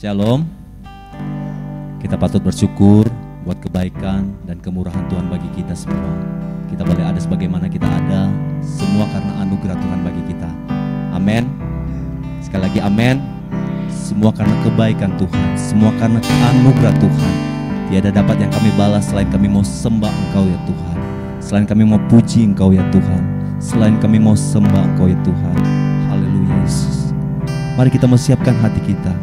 Shalom. Kita patut bersyukur buat kebaikan dan kemurahan Tuhan bagi kita semua. Kita boleh ada sebagaimana kita ada, semua karena anugerah Tuhan bagi kita. Amin. Sekali lagi amin. Semua karena kebaikan Tuhan, semua karena anugerah Tuhan. Tiada dapat yang kami balas selain kami mau sembah Engkau ya Tuhan, selain kami mau puji Engkau ya Tuhan, selain kami mau sembah Engkau ya Tuhan. Haleluya Yesus. Mari kita mau siapkan hati kita.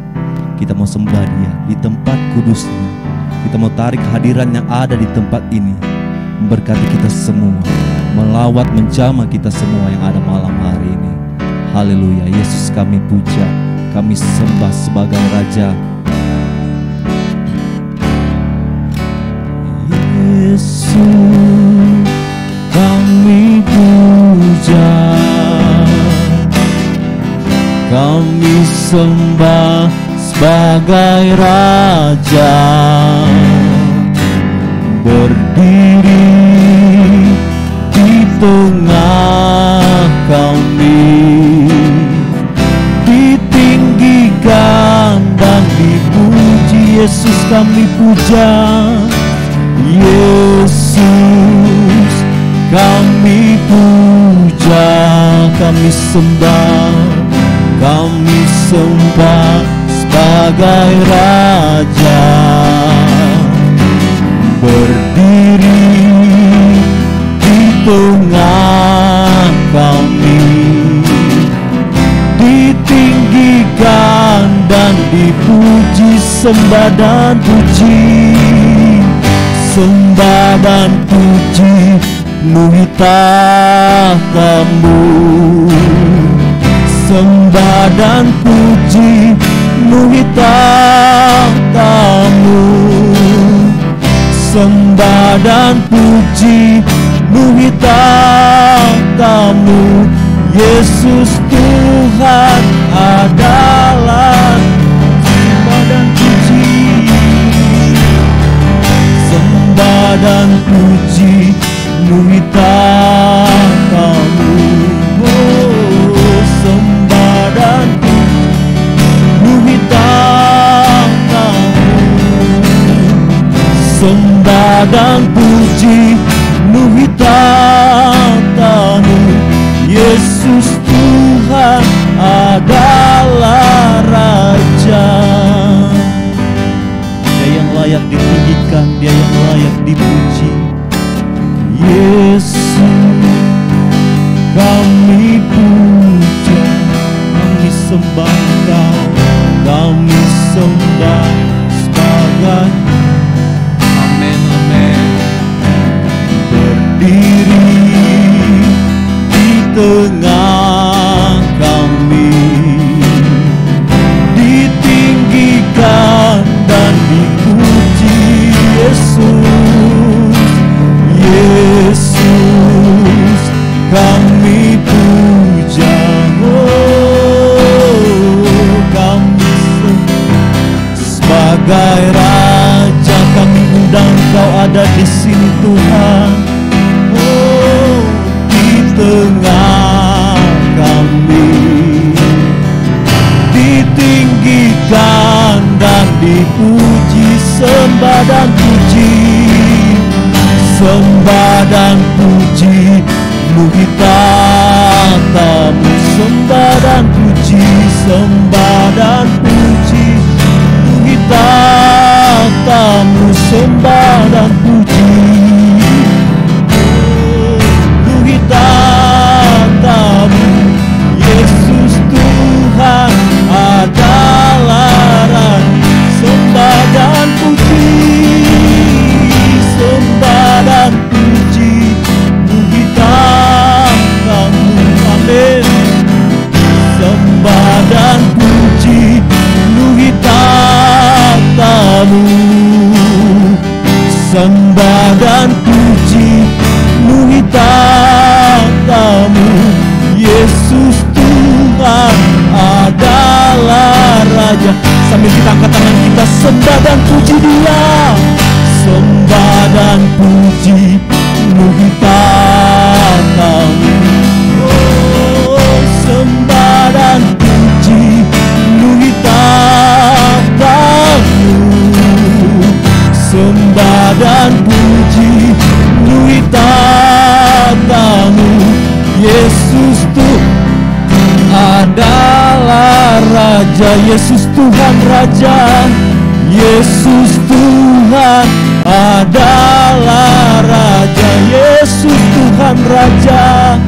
Kita mau sembah Dia di tempat kudusnya. Kita mau tarik kehadiran yang ada di tempat ini, memberkati kita semua, melawat menjamah kita semua yang ada malam hari ini. Haleluya Yesus, kami puja, kami sembah sebagai Raja. Yesus, kami puja, kami sembah sebagai Raja, berdiri di tengah kami, ditinggikan dan dipuji. Yesus kami puja, Yesus kami puja, kami sembah, kami sembah sebagai Raja, berdiri di tengah kami, ditinggikan dan dipuji. Sembah dan puji, sembah dan puji, penuhi tahta-Mu. Sembah dan puji, penuhi tahta-Mu. Sembah dan puji, penuhi tahta-Mu. Yesus Tuhan adalah. Sembah dan puji, sembah dan puji, penuhi tahta-Mu. Oh, sembah dan puji, sembah dan puji, penuhi tahta-Mu. Yesus Tuhan adalah Raja. Dia yang layak ditinggikan, Dia yang layak dipuji. Yesus kami puja, kami sembah Engkau, kami sembah sebagai. Amin, amin. Berdiri di tengah kami, ditinggikan dan dipuji. Yesus, Yesus kami puja. Oh, kami sebagai Raja, kami undang Kau ada di sini Tuhan. Oh, di tengah kami, ditinggikan dan dipuji. Sembah dan puji, sembah dan puji, penuhi tahta-Mu. Sembah dan puji, sembah dan puji, penuhi tahta-Mu. Sembah dan puji, penuhi tahta-Mu. Yesus Tuhan adalah Raja. Sembah dan puji, sembah dan puji, penuhi tahta-Mu. Amin. Sembah dan puji, penuhi tahta-Mu. Sembah dan puji, penuhi tahta-Mu. Yesus Tuhan adalah Raja. Sambil kita angkat tangan kita sembah dan puji Dia. Sembah dan puji, penuhi tahta-Mu. Oh, sembah dan puji, penuhi tahta Raja, Yesus Tuhan Raja, Yesus Tuhan adalah Raja, Yesus Tuhan Raja,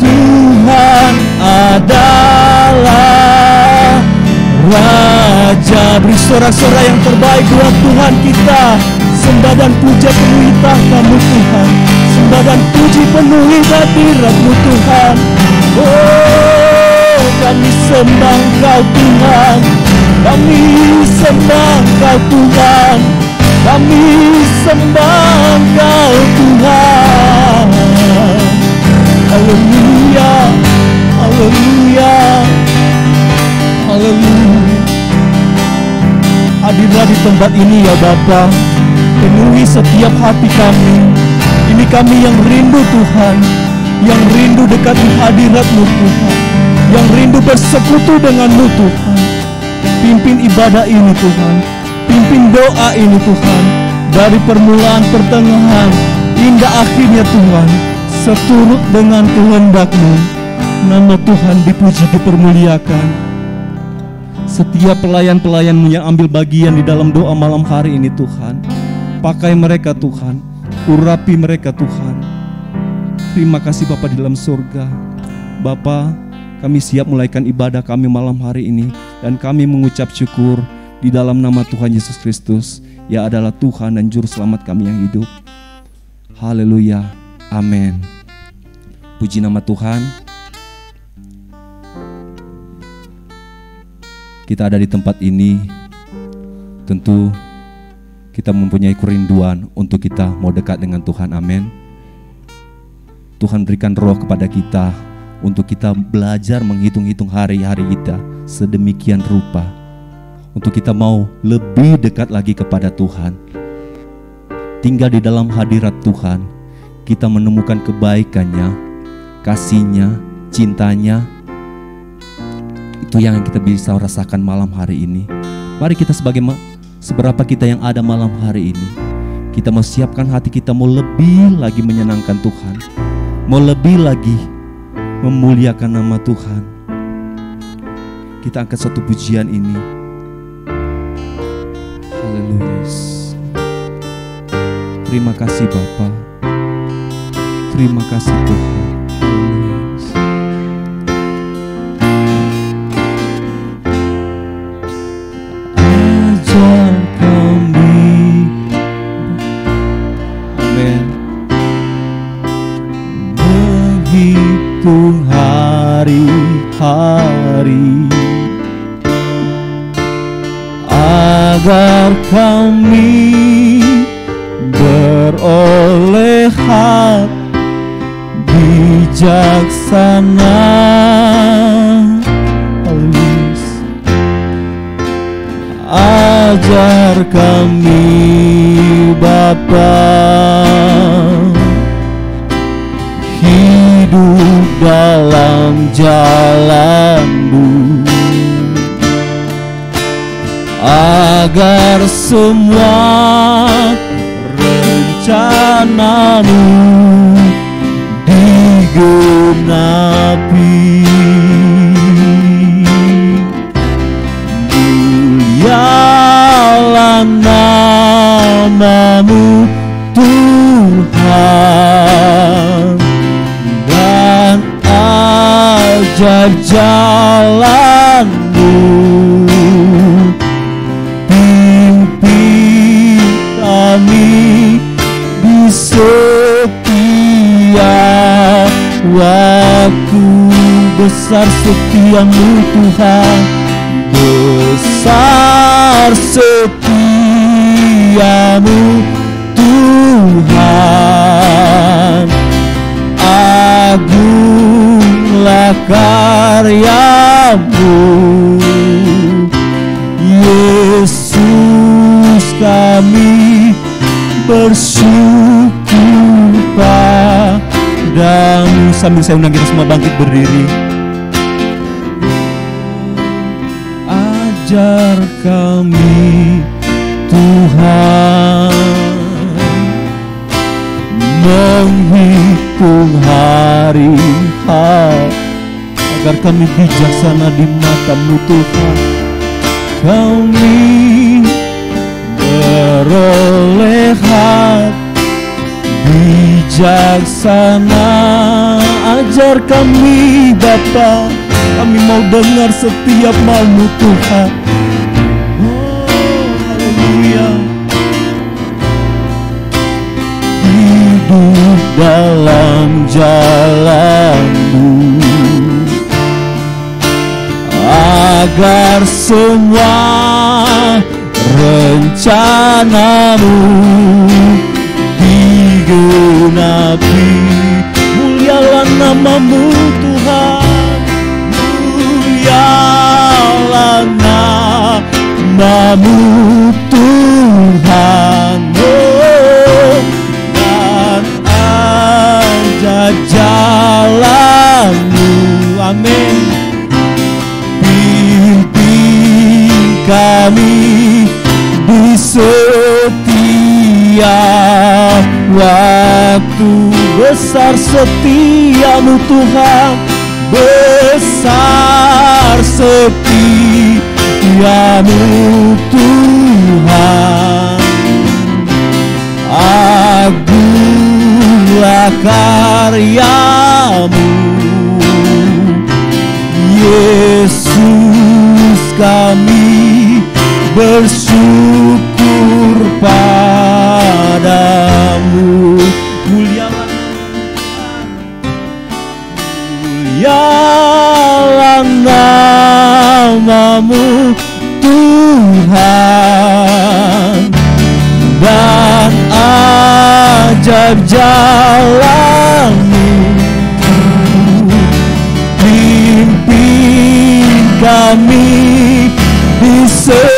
Tuhan adalah Raja. Beri sorak-sorai yang terbaik buat Tuhan kita. Sembah dan puja penuhi tahta-Mu Tuhan, sembah dan puji penuhi hadirat-Mu Tuhan. Oh, kami sembah Engkau Tuhan, kami sembah Engkau Tuhan, kami sembah Engkau Tuhan. Haleluya, haleluya, haleluya. Hadirlah di tempat ini ya Bapa, penuhi setiap hati kami. Ini kami yang rindu Tuhan, yang rindu dekat di hadirat-Mu Tuhan, yang rindu bersekutu dengan-Mu Tuhan. Pimpin ibadah ini Tuhan, pimpin doa ini Tuhan, dari permulaan, pertengahan, hingga akhirnya Tuhan, seturut dengan kehendak-Mu. Nama Tuhan dipuji, dipermuliakan. Setiap pelayan-pelayan-Mu yang ambil bagian di dalam doa malam hari ini Tuhan, pakai mereka Tuhan, urapi mereka Tuhan. Terima kasih Bapa di dalam surga. Bapa, kami siap mulaikan ibadah kami malam hari ini, dan kami mengucap syukur di dalam nama Tuhan Yesus Kristus, yang adalah Tuhan dan Juru Selamat kami yang hidup. Haleluya, amin. Puji nama Tuhan. Kita ada di tempat ini, tentu kita mempunyai kerinduan untuk kita mau dekat dengan Tuhan, amin. Tuhan berikan roh kepada kita untuk kita belajar menghitung-hitung hari-hari kita sedemikian rupa, untuk kita mau lebih dekat lagi kepada Tuhan. Tinggal di dalam hadirat Tuhan, kita menemukan kebaikannya, kasih-Nya, cintanya. Itu yang kita bisa rasakan malam hari ini. Mari kita seberapa kita yang ada malam hari ini, kita mau siapkan hati kita mau lebih lagi menyenangkan Tuhan, mau lebih lagi memuliakan nama Tuhan. Kita angkat satu pujian ini. Haleluya. Terima kasih Bapa, terima kasih Tuhan. Hari-hari agar kami beroleh hati bijaksana. Ajar kami Bapa hidup dalam jalan-Mu, agar semua rencana-Mu digenapi. Mulialah nama-Mu Tuhan, dan ajar jalan-Mu. Pimpin kami di setiap waktu. Besar setia-Mu Tuhan, besar setia-Mu Tuhan. Agunglah karya-Mu, Yesus, kami bersyukur padamu. Sambil saya undang kita semua bangkit berdiri. Ajar kami Tuhan menghitung hari-hari agar kami bijaksana di mata-Mu Tuhan. Kami beroleh hati bijaksana, ajar kami Bapa, kami mau dengar setiap mau-Mu Tuhan. Oh haleluya. Hidup dalam jalan-Mu, agar semua rencana-Mu digenapi. Mulialah nama-Mu Tuhan, mulialah nama-Mu Tuhan. Oh, dan ajar jalan-Mu, amin. Pimpin kami di setiap waktu. Besar setia-Mu Tuhan, besar setia-Mu Tuhan. Agunglah karya-Mu, Yesus, kami bersyukur padamu. Mulialah nama-Mu Tuhan, dan ajar jalan-Mu. Pimpin kami di waktu.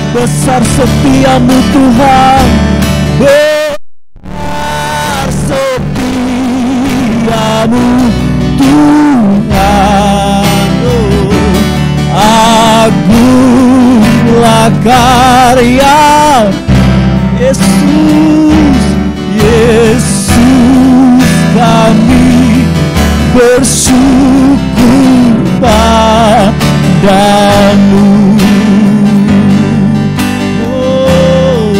Besar setia-Mu Tuhan, besar setia-Mu Tuhan. Agunglah karya Yesus, Yesus, kami bersyukur padamu. Oh,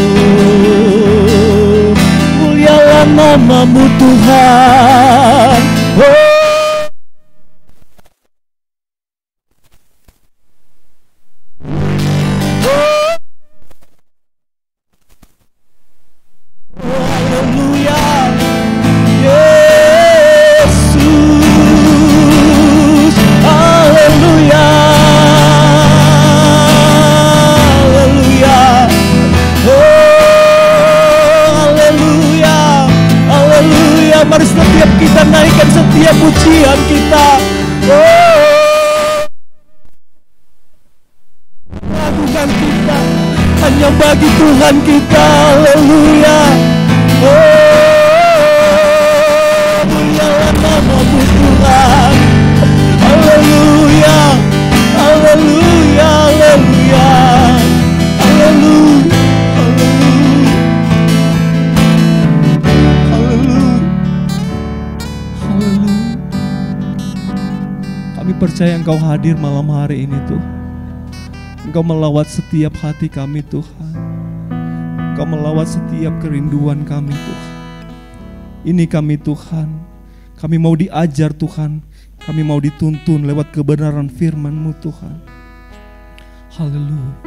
mulialah nama-Mu Tuhan. Oh, mari setiap kita naikkan setiap pujian kita. Oh, lakukan kita hanya bagi Tuhan kita. Haleluya. Oh, mulialah nama-Mu Tuhan. Haleluya, haleluya, haleluya, haleluya. Percaya Engkau hadir malam hari ini Tuhan. Engkau melawat setiap hati kami Tuhan. Engkau melawat setiap kerinduan kami Tuhan. Ini kami Tuhan. Kami mau diajar Tuhan. Kami mau dituntun lewat kebenaran firman-Mu Tuhan. Haleluya.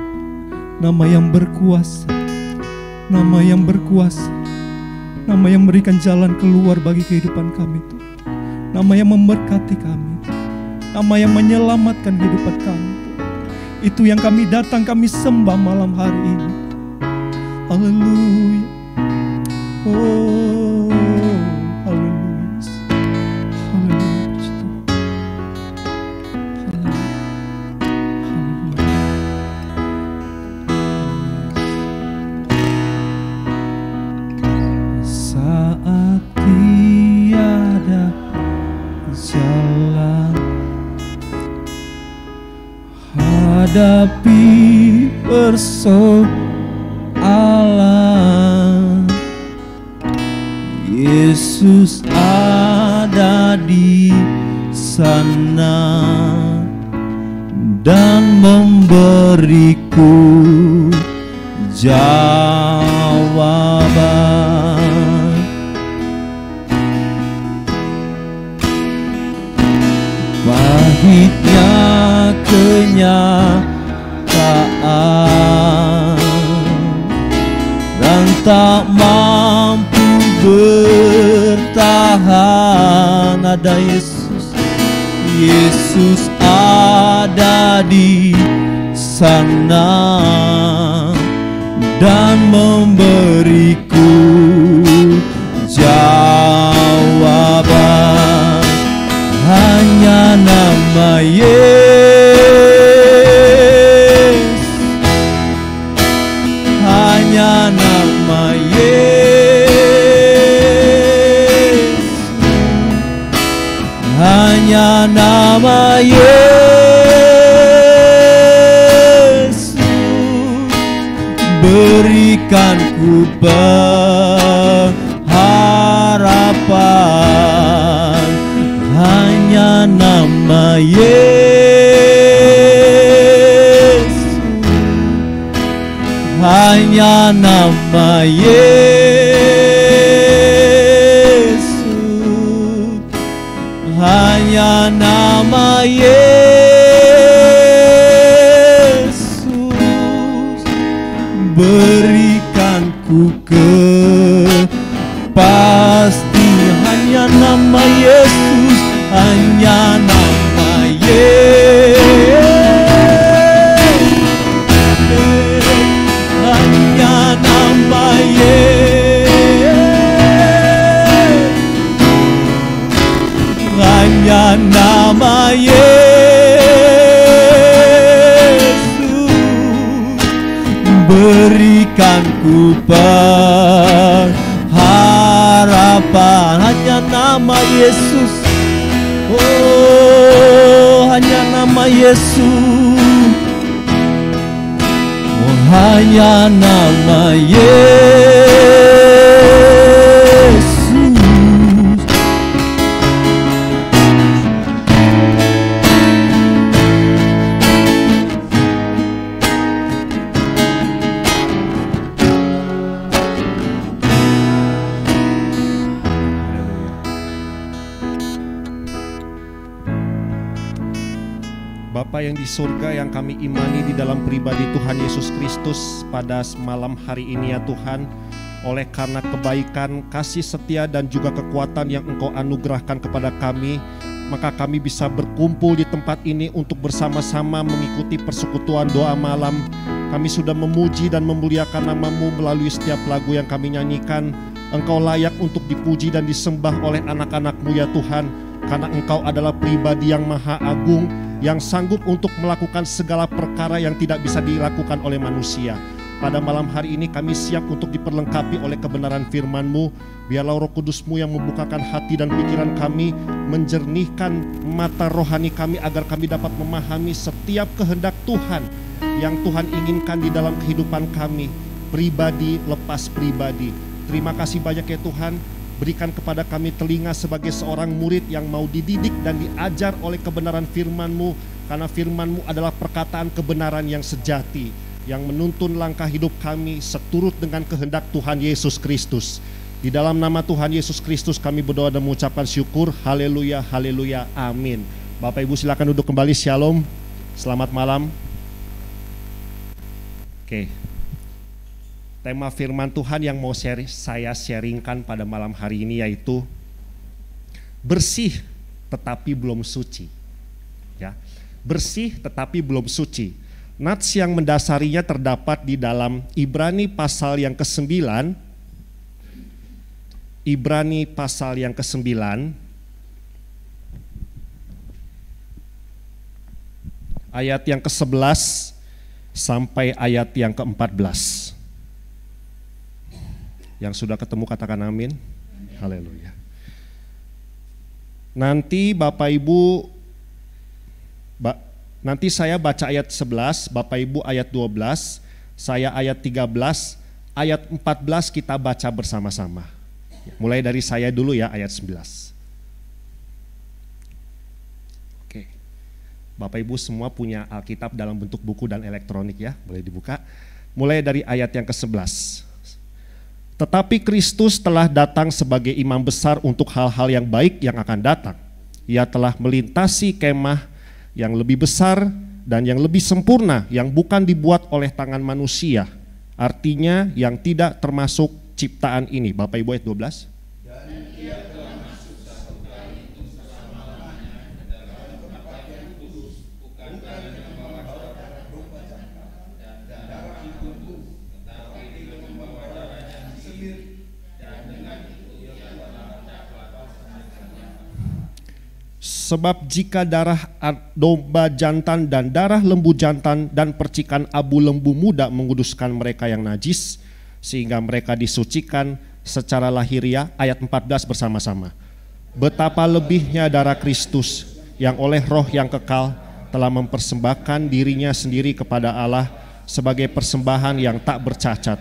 Nama yang berkuasa. Nama yang berkuasa. Nama yang memberikan jalan keluar bagi kehidupan kami Tuhan. Nama yang memberkati kami. Nama yang menyelamatkan kehidupan kami. Itu yang kami datang, kami sembah malam hari ini. Haleluya. Oh, haleluya. Haleluya. Haleluya. Saat tiada jalan, hadapi persoalan, Yesus Yesus ada di sana dan memberiku jawaban. Pahitnya kenyataan dan tak mampu bertahan, ada Yesus ada di sana dan memberiku jawaban. Hanya nama Yesus, hanya nama Yesus, hanya nama Yesus, berikan ku pengharapan. Hanya nama Yesus, hanya nama Yesus, hanya nama Yesus, berikan ku kepastian. Hanya nama Yesus, hanya nama Yesus, hanya nama Yesus, hanya nama Yesus, berikan ku pengharapan. Hanya nama Yesus, oh hanya nama Yesus, oh hanya nama Yesus. Bapa yang di surga, yang kami imani di dalam pribadi Tuhan Yesus Kristus pada malam hari ini ya Tuhan, oleh karena kebaikan, kasih setia dan juga kekuatan yang Engkau anugerahkan kepada kami, maka kami bisa berkumpul di tempat ini untuk bersama-sama mengikuti persekutuan doa malam. Kami sudah memuji dan memuliakan nama-Mu melalui setiap lagu yang kami nyanyikan. Engkau layak untuk dipuji dan disembah oleh anak-anak-Mu ya Tuhan, karena Engkau adalah pribadi yang maha agung, yang sanggup untuk melakukan segala perkara yang tidak bisa dilakukan oleh manusia. Pada malam hari ini kami siap untuk diperlengkapi oleh kebenaran firman-Mu. Biarlah Roh Kudus-Mu yang membukakan hati dan pikiran kami, menjernihkan mata rohani kami agar kami dapat memahami setiap kehendak Tuhan yang Tuhan inginkan di dalam kehidupan kami, pribadi lepas pribadi. Terima kasih banyak ya Tuhan. Berikan kepada kami telinga sebagai seorang murid yang mau dididik dan diajar oleh kebenaran firman-Mu, karena firman-Mu adalah perkataan kebenaran yang sejati, yang menuntun langkah hidup kami seturut dengan kehendak Tuhan Yesus Kristus. Di dalam nama Tuhan Yesus Kristus kami berdoa dan mengucapkan syukur. Haleluya, haleluya, amin. Bapak Ibu silakan duduk kembali. Shalom, selamat malam. Oke. Tema firman Tuhan yang mau saya sharingkan pada malam hari ini yaitu bersih tetapi belum suci. Ya, bersih tetapi belum suci. Nats yang mendasarinya terdapat di dalam Ibrani pasal yang ke-9. Ibrani pasal yang ke-9 ayat yang ke-11 sampai ayat yang ke-14. Yang sudah ketemu katakan amin. Haleluya. Nanti Bapak Ibu, nanti saya baca ayat 11, Bapak Ibu ayat 12, saya ayat 13, ayat 14 kita baca bersama-sama. Mulai dari saya dulu ya, ayat 11. Oke. Bapak Ibu semua punya Alkitab dalam bentuk buku dan elektronik ya, boleh dibuka. Mulai dari ayat yang ke-11. Tetapi Kristus telah datang sebagai imam besar untuk hal-hal yang baik yang akan datang. Ia telah melintasi kemah yang lebih besar dan yang lebih sempurna, yang bukan dibuat oleh tangan manusia. Artinya yang tidak termasuk ciptaan ini. Bapak Ibu ayat 12. Sebab jika darah domba jantan dan darah lembu jantan dan percikan abu lembu muda menguduskan mereka yang najis, sehingga mereka disucikan secara lahiriah, ayat 14 bersama-sama. Betapa lebihnya darah Kristus yang oleh roh yang kekal telah mempersembahkan dirinya sendiri kepada Allah sebagai persembahan yang tak bercacat,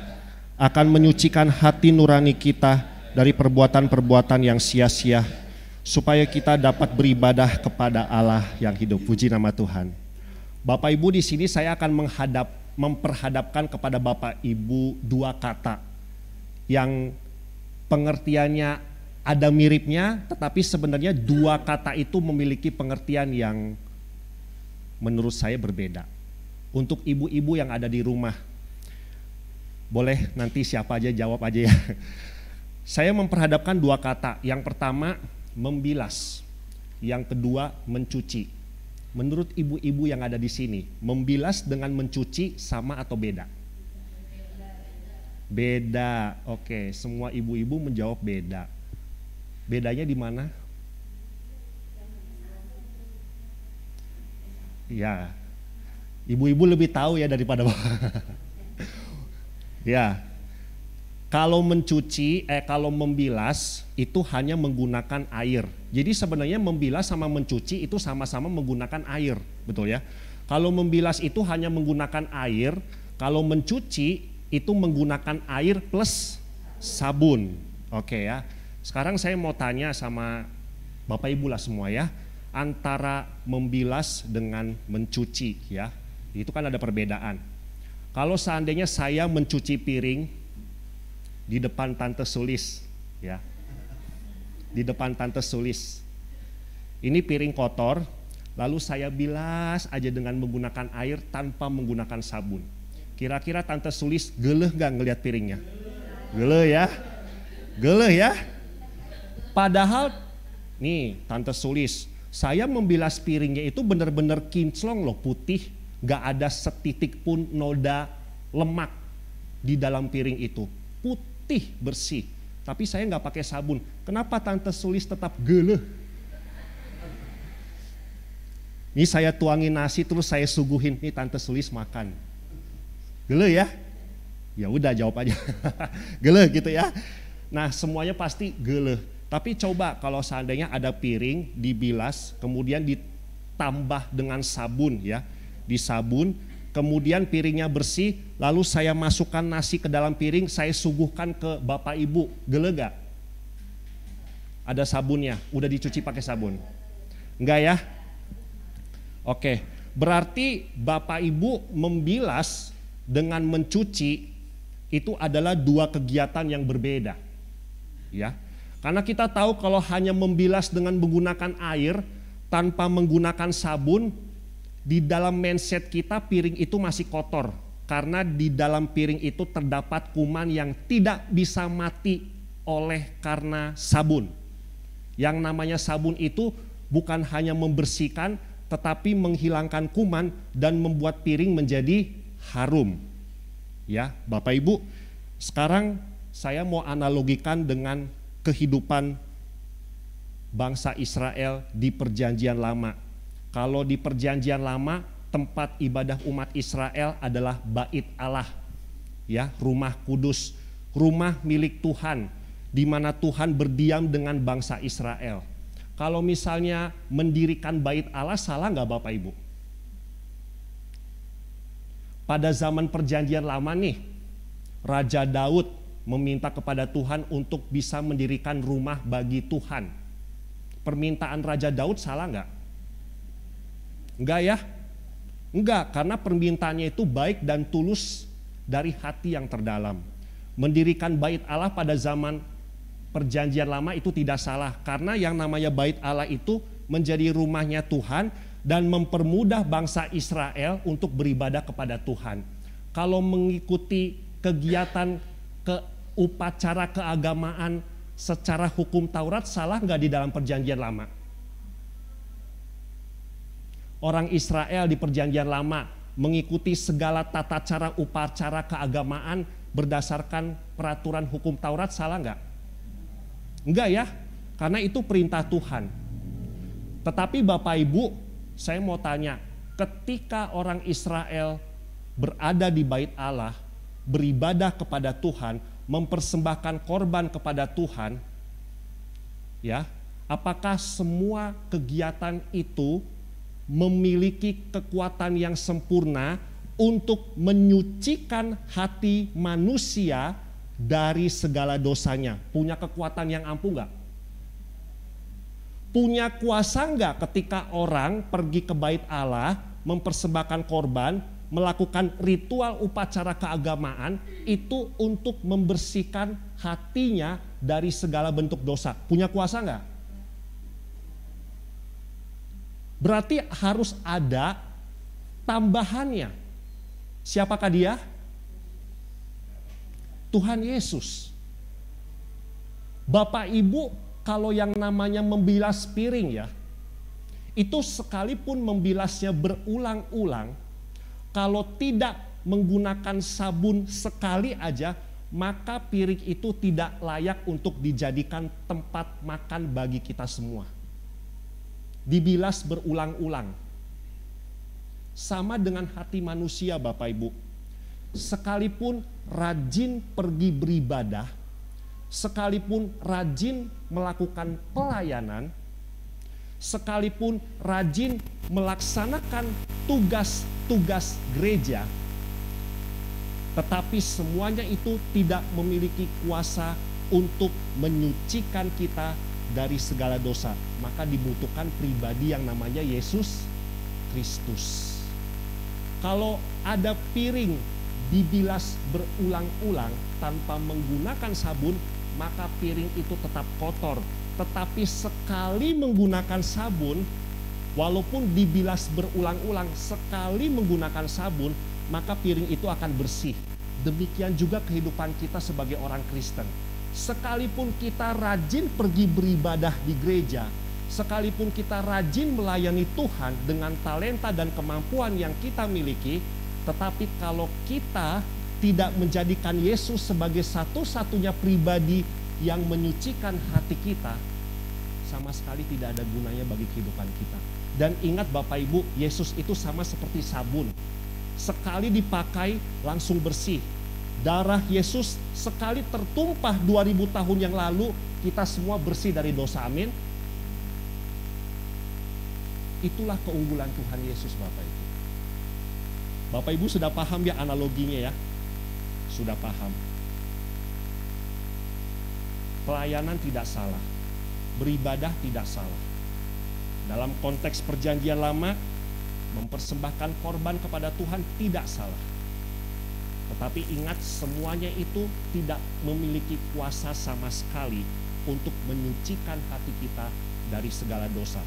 akan menyucikan hati nurani kita dari perbuatan-perbuatan yang sia-sia, supaya kita dapat beribadah kepada Allah yang hidup. Puji nama Tuhan. Bapak Ibu, di sini saya akan memperhadapkan kepada Bapak Ibu dua kata yang pengertiannya ada miripnya, tetapi sebenarnya dua kata itu memiliki pengertian yang menurut saya berbeda. Untuk ibu-ibu yang ada di rumah, boleh nanti siapa aja jawab aja ya. Saya memperhadapkan dua kata. Yang pertama membilas, yang kedua mencuci. Menurut ibu-ibu yang ada di sini, membilas dengan mencuci sama atau beda? Beda. Oke, semua ibu-ibu menjawab beda. Bedanya di mana? Ya, ibu-ibu lebih tahu ya daripada bapak. Ya. Kalau mencuci, kalau membilas itu hanya menggunakan air. Jadi sebenarnya membilas sama mencuci itu sama-sama menggunakan air, betul ya? Kalau membilas itu hanya menggunakan air, kalau mencuci itu menggunakan air plus sabun. Oke ya. Sekarang saya mau tanya sama Bapak Ibu lah semua ya, antara membilas dengan mencuci ya. Itu kan ada perbedaan. Kalau seandainya saya mencuci piring di depan Tante Sulis ya, di depan Tante Sulis, ini piring kotor, lalu saya bilas aja dengan menggunakan air tanpa menggunakan sabun. Kira-kira Tante Sulis geleh gak ngelihat piringnya? Geleh ya, geleh ya. Padahal nih Tante Sulis, saya membilas piringnya itu benar-benar kinclong loh, putih, gak ada setitik pun noda lemak di dalam piring itu, putih bersih, tapi saya nggak pakai sabun. Kenapa Tante Sulis tetap geleh? Ini saya tuangin nasi terus saya suguhin, nih Tante Sulis makan. Geleh ya? Ya udah jawab aja. Geleh gitu ya. Nah semuanya pasti geleh. Tapi coba kalau seandainya ada piring dibilas, kemudian ditambah dengan sabun ya, disabun, kemudian piringnya bersih, lalu saya masukkan nasi ke dalam piring, saya suguhkan ke Bapak Ibu, geleh gak? Ada sabunnya, udah dicuci pakai sabun? Enggak ya? Oke, berarti Bapak Ibu membilas dengan mencuci itu adalah dua kegiatan yang berbeda. Ya. Karena kita tahu kalau hanya membilas dengan menggunakan air tanpa menggunakan sabun, di dalam mindset kita piring itu masih kotor, karena di dalam piring itu terdapat kuman yang tidak bisa mati oleh karena sabun. Yang namanya sabun itu bukan hanya membersihkan, tetapi menghilangkan kuman dan membuat piring menjadi harum. Ya, Bapak Ibu, sekarang saya mau analogikan dengan kehidupan bangsa Israel di Perjanjian Lama. Kalau di Perjanjian Lama, tempat ibadah umat Israel adalah Bait Allah, ya, rumah kudus, rumah milik Tuhan, di mana Tuhan berdiam dengan bangsa Israel. Kalau misalnya mendirikan Bait Allah, salah nggak Bapak Ibu? Pada zaman Perjanjian Lama nih, Raja Daud meminta kepada Tuhan untuk bisa mendirikan rumah bagi Tuhan. Permintaan Raja Daud salah nggak? Enggak ya? Enggak, karena permintaannya itu baik dan tulus dari hati yang terdalam. Mendirikan bait Allah pada zaman Perjanjian Lama itu tidak salah, karena yang namanya bait Allah itu menjadi rumahnya Tuhan dan mempermudah bangsa Israel untuk beribadah kepada Tuhan. Kalau mengikuti kegiatan upacara keagamaan secara hukum Taurat, salah nggak di dalam Perjanjian Lama? Orang Israel di Perjanjian Lama mengikuti segala tata cara upacara keagamaan berdasarkan peraturan hukum Taurat, salah nggak? Enggak ya, karena itu perintah Tuhan. Tetapi Bapak Ibu, saya mau tanya, ketika orang Israel berada di bait Allah, beribadah kepada Tuhan, mempersembahkan korban kepada Tuhan, ya, apakah semua kegiatan itu memiliki kekuatan yang sempurna untuk menyucikan hati manusia dari segala dosanya? Punya kekuatan yang ampuh nggak? Punya kuasa nggak ketika orang pergi ke bait Allah, mempersembahkan korban, melakukan ritual upacara keagamaan itu untuk membersihkan hatinya dari segala bentuk dosa? Punya kuasa nggak? Berarti harus ada tambahannya. Siapakah dia? Tuhan Yesus. Bapak Ibu, kalau yang namanya membilas piring ya, itu sekalipun membilasnya berulang-ulang, kalau tidak menggunakan sabun sekali aja, maka piring itu tidak layak untuk dijadikan tempat makan bagi kita semua. Dibilas berulang-ulang. Sama dengan hati manusia Bapak Ibu. Sekalipun rajin pergi beribadah, sekalipun rajin melakukan pelayanan, sekalipun rajin melaksanakan tugas-tugas gereja, tetapi semuanya itu tidak memiliki kuasa untuk menyucikan kita dari segala dosa. Maka dibutuhkan pribadi yang namanya Yesus Kristus. Kalau ada piring dibilas berulang-ulang tanpa menggunakan sabun, maka piring itu tetap kotor. Tetapi sekali menggunakan sabun, walaupun dibilas berulang-ulang, sekali menggunakan sabun, maka piring itu akan bersih. Demikian juga kehidupan kita sebagai orang Kristen. Sekalipun kita rajin pergi beribadah di gereja, sekalipun kita rajin melayani Tuhan dengan talenta dan kemampuan yang kita miliki, tetapi kalau kita tidak menjadikan Yesus sebagai satu-satunya pribadi yang menyucikan hati kita, sama sekali tidak ada gunanya bagi kehidupan kita. Dan ingat Bapak Ibu, Yesus itu sama seperti sabun. Sekali dipakai langsung bersih. Darah Yesus sekali tertumpah 2000 tahun yang lalu, kita semua bersih dari dosa, amin. Itulah keunggulan Tuhan Yesus Bapak Ibu. Bapak Ibu sudah paham ya analoginya ya? Sudah paham. Pelayanan tidak salah, beribadah tidak salah. Dalam konteks Perjanjian Lama, mempersembahkan korban kepada Tuhan tidak salah. Tetapi ingat, semuanya itu tidak memiliki kuasa sama sekali untuk menyucikan hati kita dari segala dosa.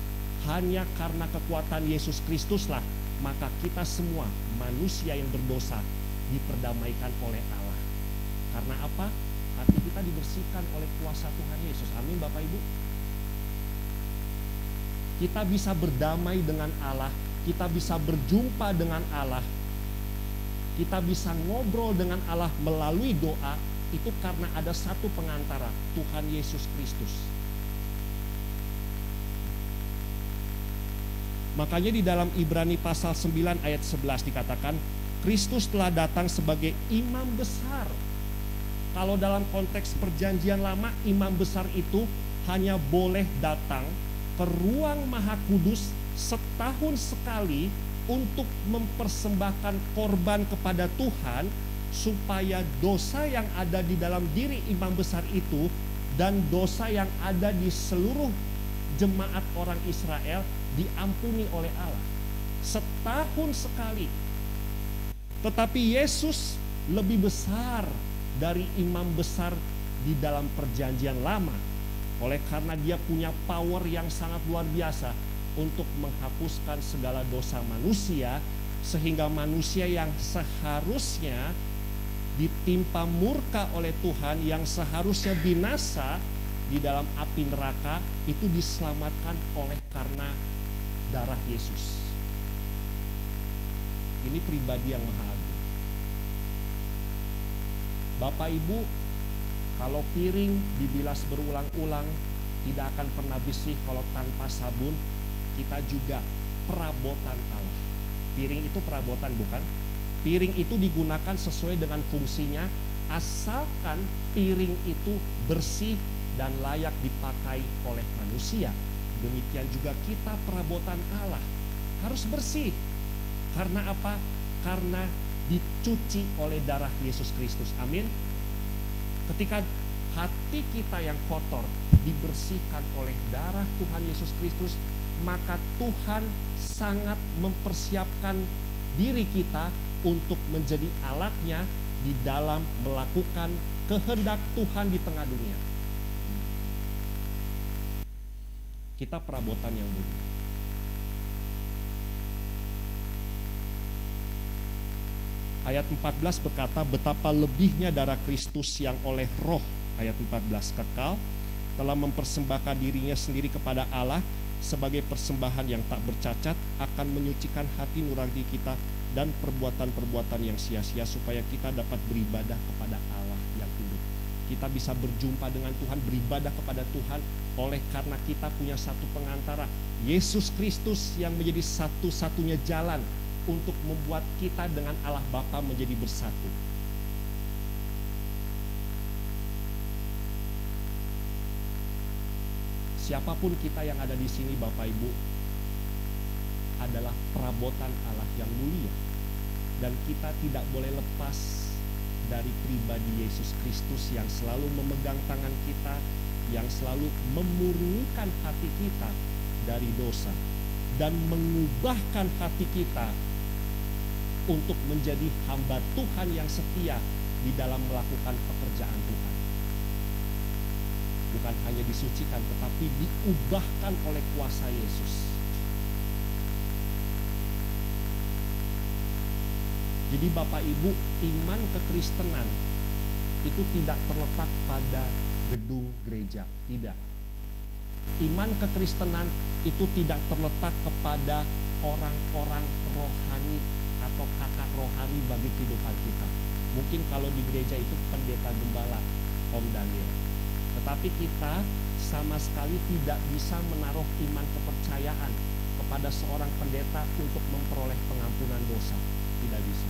Hanya karena kekuatan Yesus Kristuslah, maka kita semua manusia yang berdosa diperdamaikan oleh Allah. Karena apa? Hati kita dibersihkan oleh kuasa Tuhan Yesus. Amin Bapak Ibu. Kita bisa berdamai dengan Allah, kita bisa berjumpa dengan Allah, kita bisa ngobrol dengan Allah melalui doa, itu karena ada satu pengantara, Tuhan Yesus Kristus. Makanya di dalam Ibrani pasal 9 ayat 11 dikatakan, Kristus telah datang sebagai imam besar. Kalau dalam konteks Perjanjian Lama, imam besar itu hanya boleh datang ke ruang Maha Kudus setahun sekali untuk mempersembahkan korban kepada Tuhan, supaya dosa yang ada di dalam diri imam besar itu dan dosa yang ada di seluruh jemaat orang Israel diampuni oleh Allah setahun sekali. Tetapi Yesus lebih besar dari imam besar di dalam perjanjian lama, oleh karena dia punya power yang sangat luar biasa untuk menghapuskan segala dosa manusia, sehingga manusia yang seharusnya ditimpa murka oleh Tuhan, yang seharusnya binasa di dalam api neraka, itu diselamatkan oleh karena darah Yesus. Ini pribadi yang maha agung. Bapak Ibu, kalau piring dibilas berulang-ulang tidak akan pernah bersih kalau tanpa sabun. Kita juga perabotan Allah. Piring itu perabotan, bukan? Piring itu digunakan sesuai dengan fungsinya, asalkan piring itu bersih dan layak dipakai oleh manusia. Demikian juga kita perabotan Allah harus bersih. Karena apa? Karena dicuci oleh darah Yesus Kristus. Amin. Ketika hati kita yang kotor dibersihkan oleh darah Tuhan Yesus Kristus, maka Tuhan sangat mempersiapkan diri kita untuk menjadi alatnya di dalam melakukan kehendak Tuhan di tengah dunia. Kita perabotan yang mulia. Ayat 14 berkata, betapa lebihnya darah Kristus yang oleh roh, ayat 14, kekal, telah mempersembahkan dirinya sendiri kepada Allah sebagai persembahan yang tak bercacat, akan menyucikan hati nurani kita dan perbuatan-perbuatan yang sia-sia, supaya kita dapat beribadah kepada Allah yang hidup. Kita bisa berjumpa dengan Tuhan, beribadah kepada Tuhan, oleh karena kita punya satu pengantara, Yesus Kristus, yang menjadi satu-satunya jalan untuk membuat kita dengan Allah Bapa menjadi bersatu. Siapapun kita yang ada di sini, Bapak Ibu, adalah perabotan Allah yang mulia, dan kita tidak boleh lepas dari pribadi Yesus Kristus yang selalu memegang tangan kita, yang selalu memurnikan hati kita dari dosa dan mengubahkan hati kita untuk menjadi hamba Tuhan yang setia di dalam melakukan pekerjaan Tuhan. Bukan hanya disucikan, tetapi diubahkan oleh kuasa Yesus. Jadi Bapak Ibu, iman kekristenan itu tidak terletak pada gedung gereja, tidak. Iman kekristenan itu tidak terletak kepada orang-orang rohani atau kakak rohani bagi kehidupan kita. Mungkin kalau di gereja itu pendeta gembala, Om Daniel. Tetapi kita sama sekali tidak bisa menaruh iman kepercayaan kepada seorang pendeta untuk memperoleh pengampunan dosa. Tidak bisa.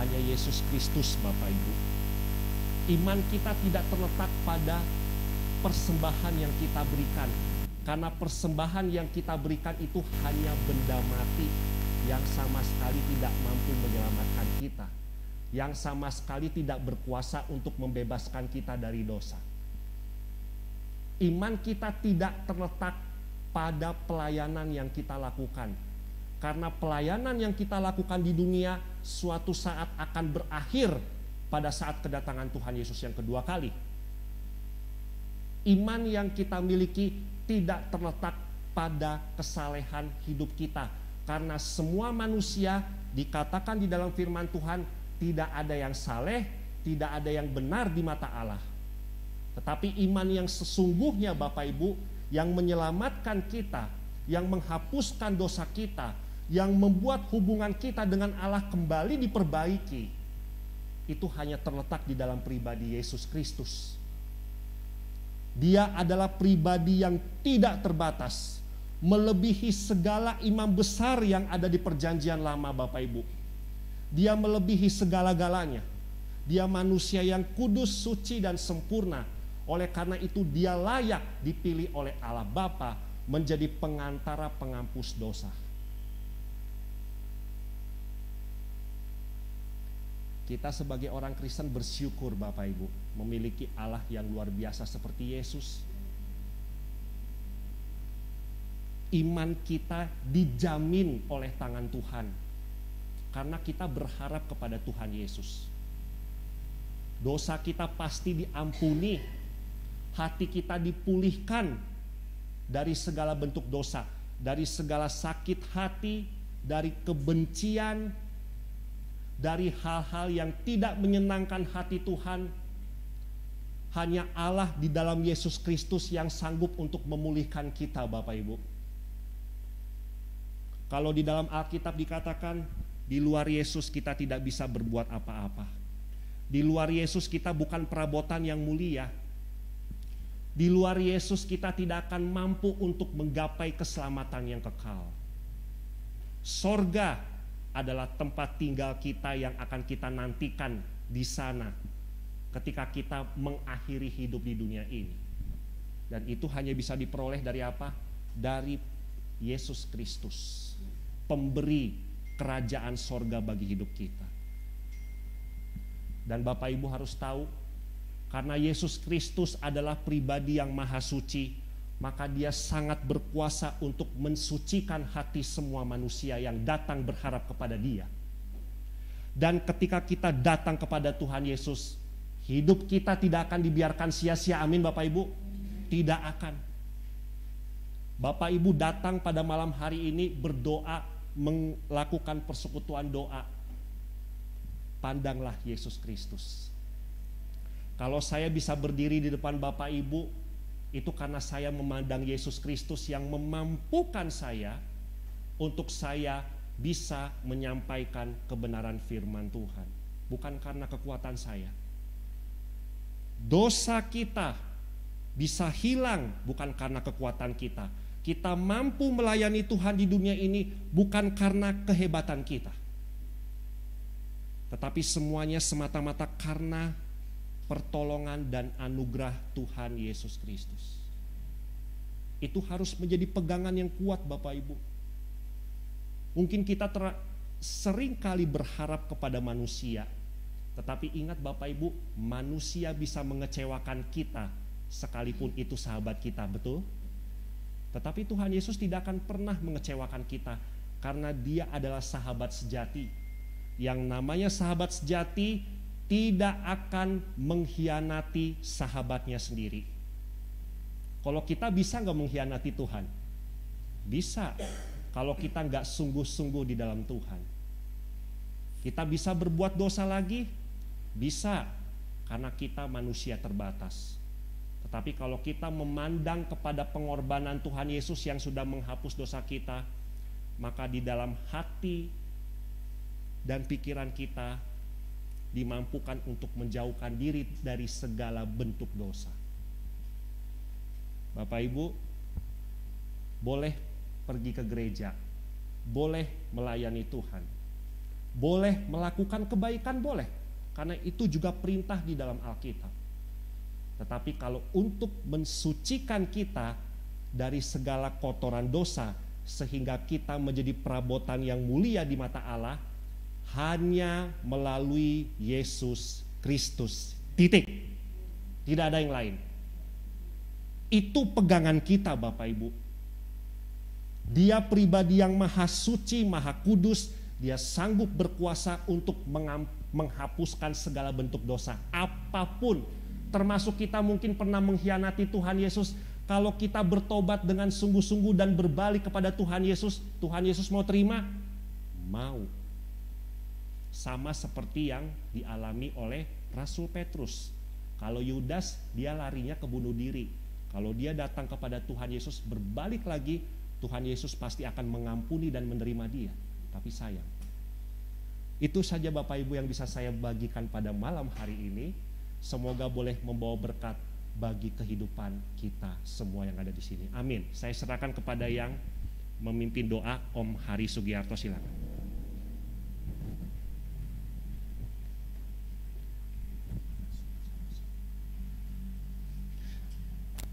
Hanya Yesus Kristus, Bapak Ibu. Iman kita tidak terletak pada persembahan yang kita berikan. Karena persembahan yang kita berikan itu hanya benda mati yang sama sekali tidak mampu menyelamatkan kita. Yang sama sekali tidak berkuasa untuk membebaskan kita dari dosa. Iman kita tidak terletak pada pelayanan yang kita lakukan. Karena pelayanan yang kita lakukan di dunia suatu saat akan berakhir pada saat kedatangan Tuhan Yesus yang kedua kali. Iman yang kita miliki tidak terletak pada kesalehan hidup kita. Karena semua manusia dikatakan di dalam firman Tuhan tidak ada yang saleh, tidak ada yang benar di mata Allah. Tetapi iman yang sesungguhnya, Bapak Ibu, yang menyelamatkan kita, yang menghapuskan dosa kita, yang membuat hubungan kita dengan Allah kembali diperbaiki, itu hanya terletak di dalam pribadi Yesus Kristus. Dia adalah pribadi yang tidak terbatas, melebihi segala imam besar yang ada di perjanjian lama, Bapak Ibu. Dia melebihi segala-galanya. Dia manusia yang kudus, suci, dan sempurna. Oleh karena itu dia layak dipilih oleh Allah Bapa menjadi pengantara penghapus dosa. Kita sebagai orang Kristen bersyukur Bapak Ibu memiliki Allah yang luar biasa seperti Yesus. Iman kita dijamin oleh tangan Tuhan karena kita berharap kepada Tuhan Yesus. Dosa kita pasti diampuni, hati kita dipulihkan dari segala bentuk dosa, dari segala sakit hati, dari kebencian, dari hal-hal yang tidak menyenangkan hati Tuhan. Hanya Allah di dalam Yesus Kristus yang sanggup untuk memulihkan kita Bapak Ibu. Kalau di dalam Alkitab dikatakan, di luar Yesus kita tidak bisa berbuat apa-apa. Di luar Yesus kita bukan perabotan yang mulia. Di luar Yesus kita tidak akan mampu untuk menggapai keselamatan yang kekal. Sorga adalah tempat tinggal kita yang akan kita nantikan di sana ketika kita mengakhiri hidup di dunia ini. Dan itu hanya bisa diperoleh dari apa? Dari Yesus Kristus, pemberi kerajaan sorga bagi hidup kita. Dan Bapak Ibu harus tahu, karena Yesus Kristus adalah pribadi yang maha suci, maka dia sangat berkuasa untuk mensucikan hati semua manusia yang datang berharap kepada dia. Dan ketika kita datang kepada Tuhan Yesus, hidup kita tidak akan dibiarkan sia-sia. Amin Bapak Ibu. Tidak akan. Bapak Ibu datang pada malam hari ini berdoa, melakukan persekutuan doa. Pandanglah Yesus Kristus. Kalau saya bisa berdiri di depan Bapak Ibu, itu karena saya memandang Yesus Kristus yang memampukan saya untuk saya bisa menyampaikan kebenaran firman Tuhan. Bukan karena kekuatan saya. Dosa kita bisa hilang bukan karena kekuatan kita. Kita mampu melayani Tuhan di dunia ini bukan karena kehebatan kita. Tetapi semuanya semata-mata karena pertolongan dan anugerah Tuhan Yesus Kristus. Itu harus menjadi pegangan yang kuat Bapak Ibu. Mungkin kita sering kali berharap kepada manusia, tetapi ingat Bapak Ibu, manusia bisa mengecewakan kita sekalipun itu sahabat kita, betul? Tetapi Tuhan Yesus tidak akan pernah mengecewakan kita karena dia adalah sahabat sejati. Yang namanya sahabat sejati tidak akan mengkhianati sahabatnya sendiri. Kalau kita bisa nggak mengkhianati Tuhan? Bisa. Kalau kita nggak sungguh-sungguh di dalam Tuhan. Kita bisa berbuat dosa lagi? Bisa. Karena kita manusia terbatas. Tetapi kalau kita memandang kepada pengorbanan Tuhan Yesus yang sudah menghapus dosa kita, maka di dalam hati dan pikiran kita dimampukan untuk menjauhkan diri dari segala bentuk dosa. Bapak Ibu, boleh pergi ke gereja, boleh melayani Tuhan, boleh melakukan kebaikan, boleh, karena itu juga perintah di dalam Alkitab. Tetapi kalau untuk mensucikan kita dari segala kotoran dosa sehingga kita menjadi perabotan yang mulia di mata Allah, hanya melalui Yesus Kristus. Titik. Tidak ada yang lain. Itu pegangan kita Bapak Ibu. Dia pribadi yang maha suci, maha kudus. Dia sanggup berkuasa untuk menghapuskan segala bentuk dosa. Apapun. Termasuk kita mungkin pernah mengkhianati Tuhan Yesus. Kalau kita bertobat dengan sungguh-sungguh dan berbalik kepada Tuhan Yesus mau terima? Mau. Sama seperti yang dialami oleh Rasul Petrus. Kalau Yudas dia larinya ke bunuh diri. Kalau dia datang kepada Tuhan Yesus berbalik lagi, Tuhan Yesus pasti akan mengampuni dan menerima dia. Tapi sayang. Itu saja Bapak Ibu yang bisa saya bagikan pada malam hari ini. Semoga boleh membawa berkat bagi kehidupan kita semua yang ada di sini. Amin. Saya serahkan kepada yang memimpin doa, Om Hari Sugiarto, silakan.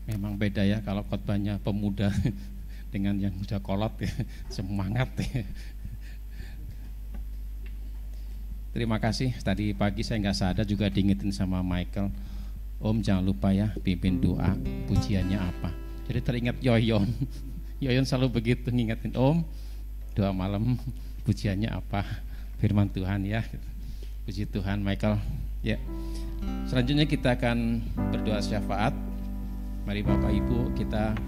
Memang beda ya kalau khotbahnya pemuda dengan yang sudah kolot ya, semangat ya. Terima kasih. Tadi pagi saya nggak sadar juga diingetin sama Michael. Om jangan lupa ya pimpin doa, pujiannya apa. Jadi teringat Yoyon. Yoyon selalu begitu ngingetin Om, doa malam pujiannya apa, firman Tuhan ya. Puji Tuhan Michael. Ya. Selanjutnya kita akan berdoa syafaat. Mari Bapak Ibu kita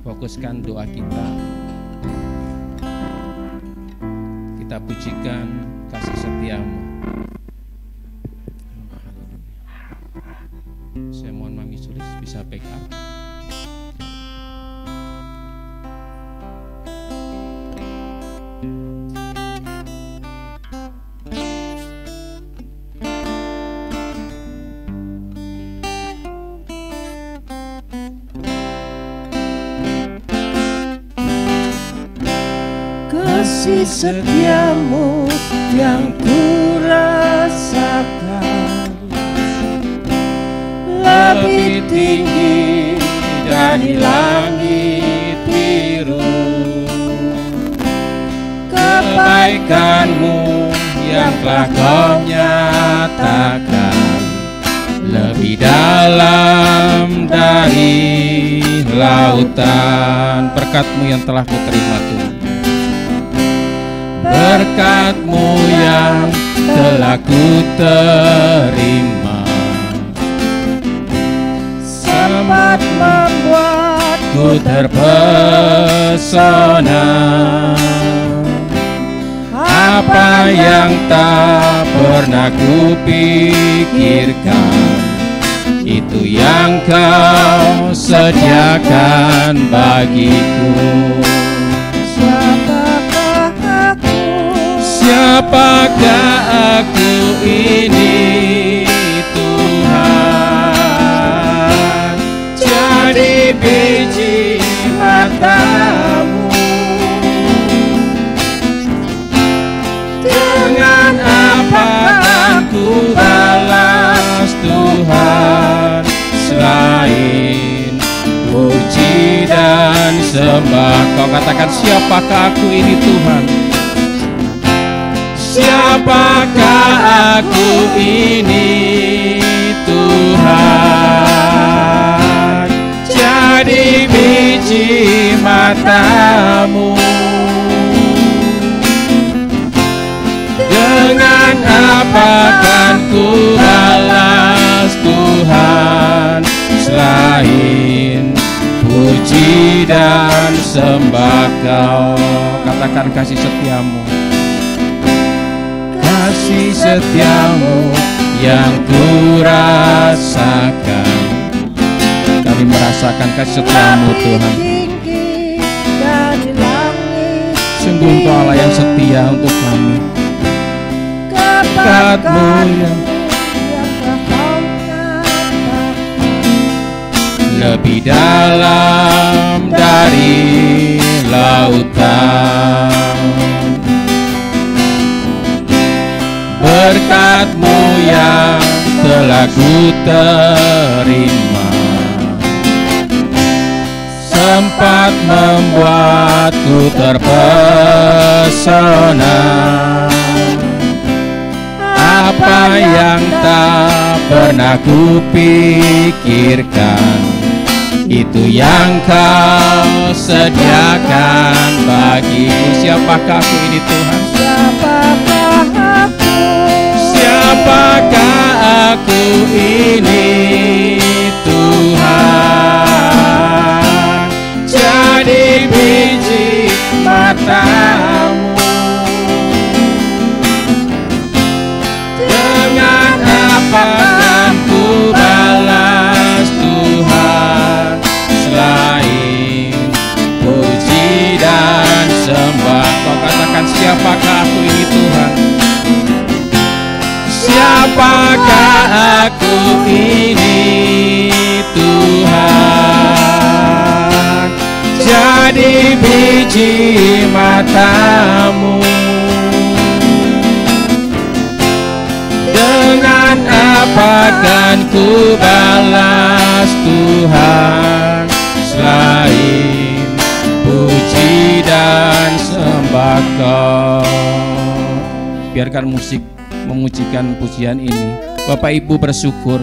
fokuskan doa kita. Kita pujikan kasih setiamu. Saya mohon Mami Sulis bisa backup. Kasih setiamu yang kurasakan lebih tinggi dari langit biru. Kebaikanmu yang telah kau nyatakan lebih dalam dari lautan. Berkat-Mu yang telah ku terima Tuhan, berkat-Mu yang telah ku terima, sempat membuatku terpesona. Apa yang tak pernah ku pikirkan, itu yang Kau sediakan bagiku. Siapakah aku ini Tuhan, jadi biji mata-Mu. Dengan apa akan ku balas Tuhan, selain puji dan sembah. Kau katakan siapakah aku ini Tuhan, siapakah aku ini Tuhan, jadi biji mata-Mu. Dengan apa kan ku balas Tuhan, selain puji dan sembah Kau. Katakan kasih setiamu, kasih setiamu yang ku rasakan. Kami merasakan kasih setiamu Tuhan. Sungguh Engkau Allah yang setia untuk kami. Berkat-Mu yang lebih dalam dari lautan. Berkat-Mu yang telah ku terima, sempat membuatku terpesona. Apa yang tak pernah ku pikirkan, itu yang Kau sediakan bagiku. Siapakah aku ini Tuhan? Siapakah aku ini Tuhan, jadi biji mata-Mu. Dengan apa kan ku balas Tuhan, selain puji dan sembah. Kau katakan siapakah aku ini Tuhan, siapakah aku ini Tuhan, jadi biji mata-Mu. Dengan apa kan ku balas Tuhan, selain puji dan sembah Kau. Biarkan musik memujikan pujian ini. Bapak Ibu bersyukur,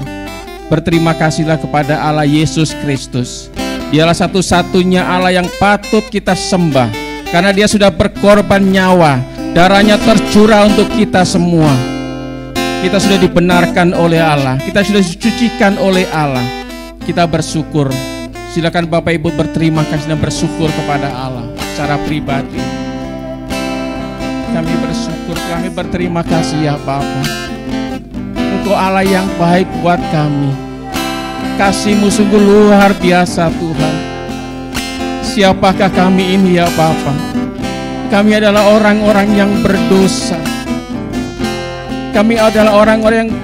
berterima kasihlah kepada Allah Yesus Kristus. Dialah satu-satunya Allah yang patut kita sembah, karena Dia sudah berkorban nyawa, darahnya tercurah untuk kita semua. Kita sudah dibenarkan oleh Allah, kita sudah disucikan oleh Allah. Kita bersyukur. Silakan Bapak Ibu berterima kasih dan bersyukur kepada Allah secara pribadi. Kami bersyukur, kami berterima kasih ya Bapa. Engkau Allah yang baik buat kami. Kasih-Mu sungguh luar biasa Tuhan. Siapakah kami ini ya Bapa? Kami adalah orang-orang yang berdosa. Kami adalah orang-orang yang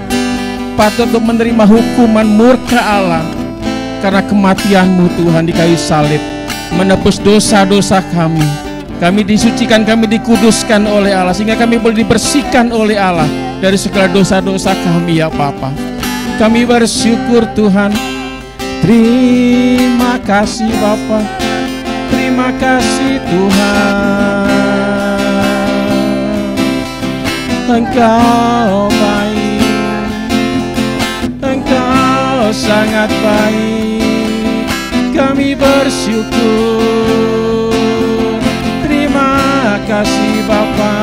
patut untuk menerima hukuman murka Allah, karena kematian-Mu Tuhan di kayu salib menebus dosa-dosa kami. Kami disucikan, kami dikuduskan oleh Allah, sehingga kami boleh dibersihkan oleh Allah dari segala dosa-dosa kami ya Bapa. Kami bersyukur Tuhan. Terima kasih Bapa. Terima kasih Tuhan. Engkau baik, Engkau sangat baik. Kami bersyukur. Terima kasih Bapa.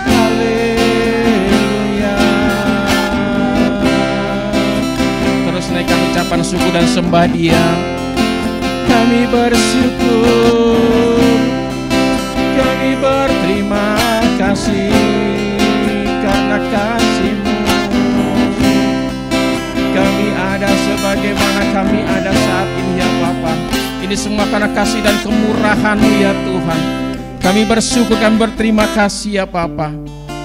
Haleluya. Terus naikkan ucapan syukur dan sembah Dia. Kami bersyukur, kami berterima kasih karena kasih-Mu. Kami ada sebagaimana kami ada saat ini ya Bapa. Ini semua karena kasih dan kemurahan-Mu ya Tuhan. Kami bersyukur, kami berterima kasih ya Bapa.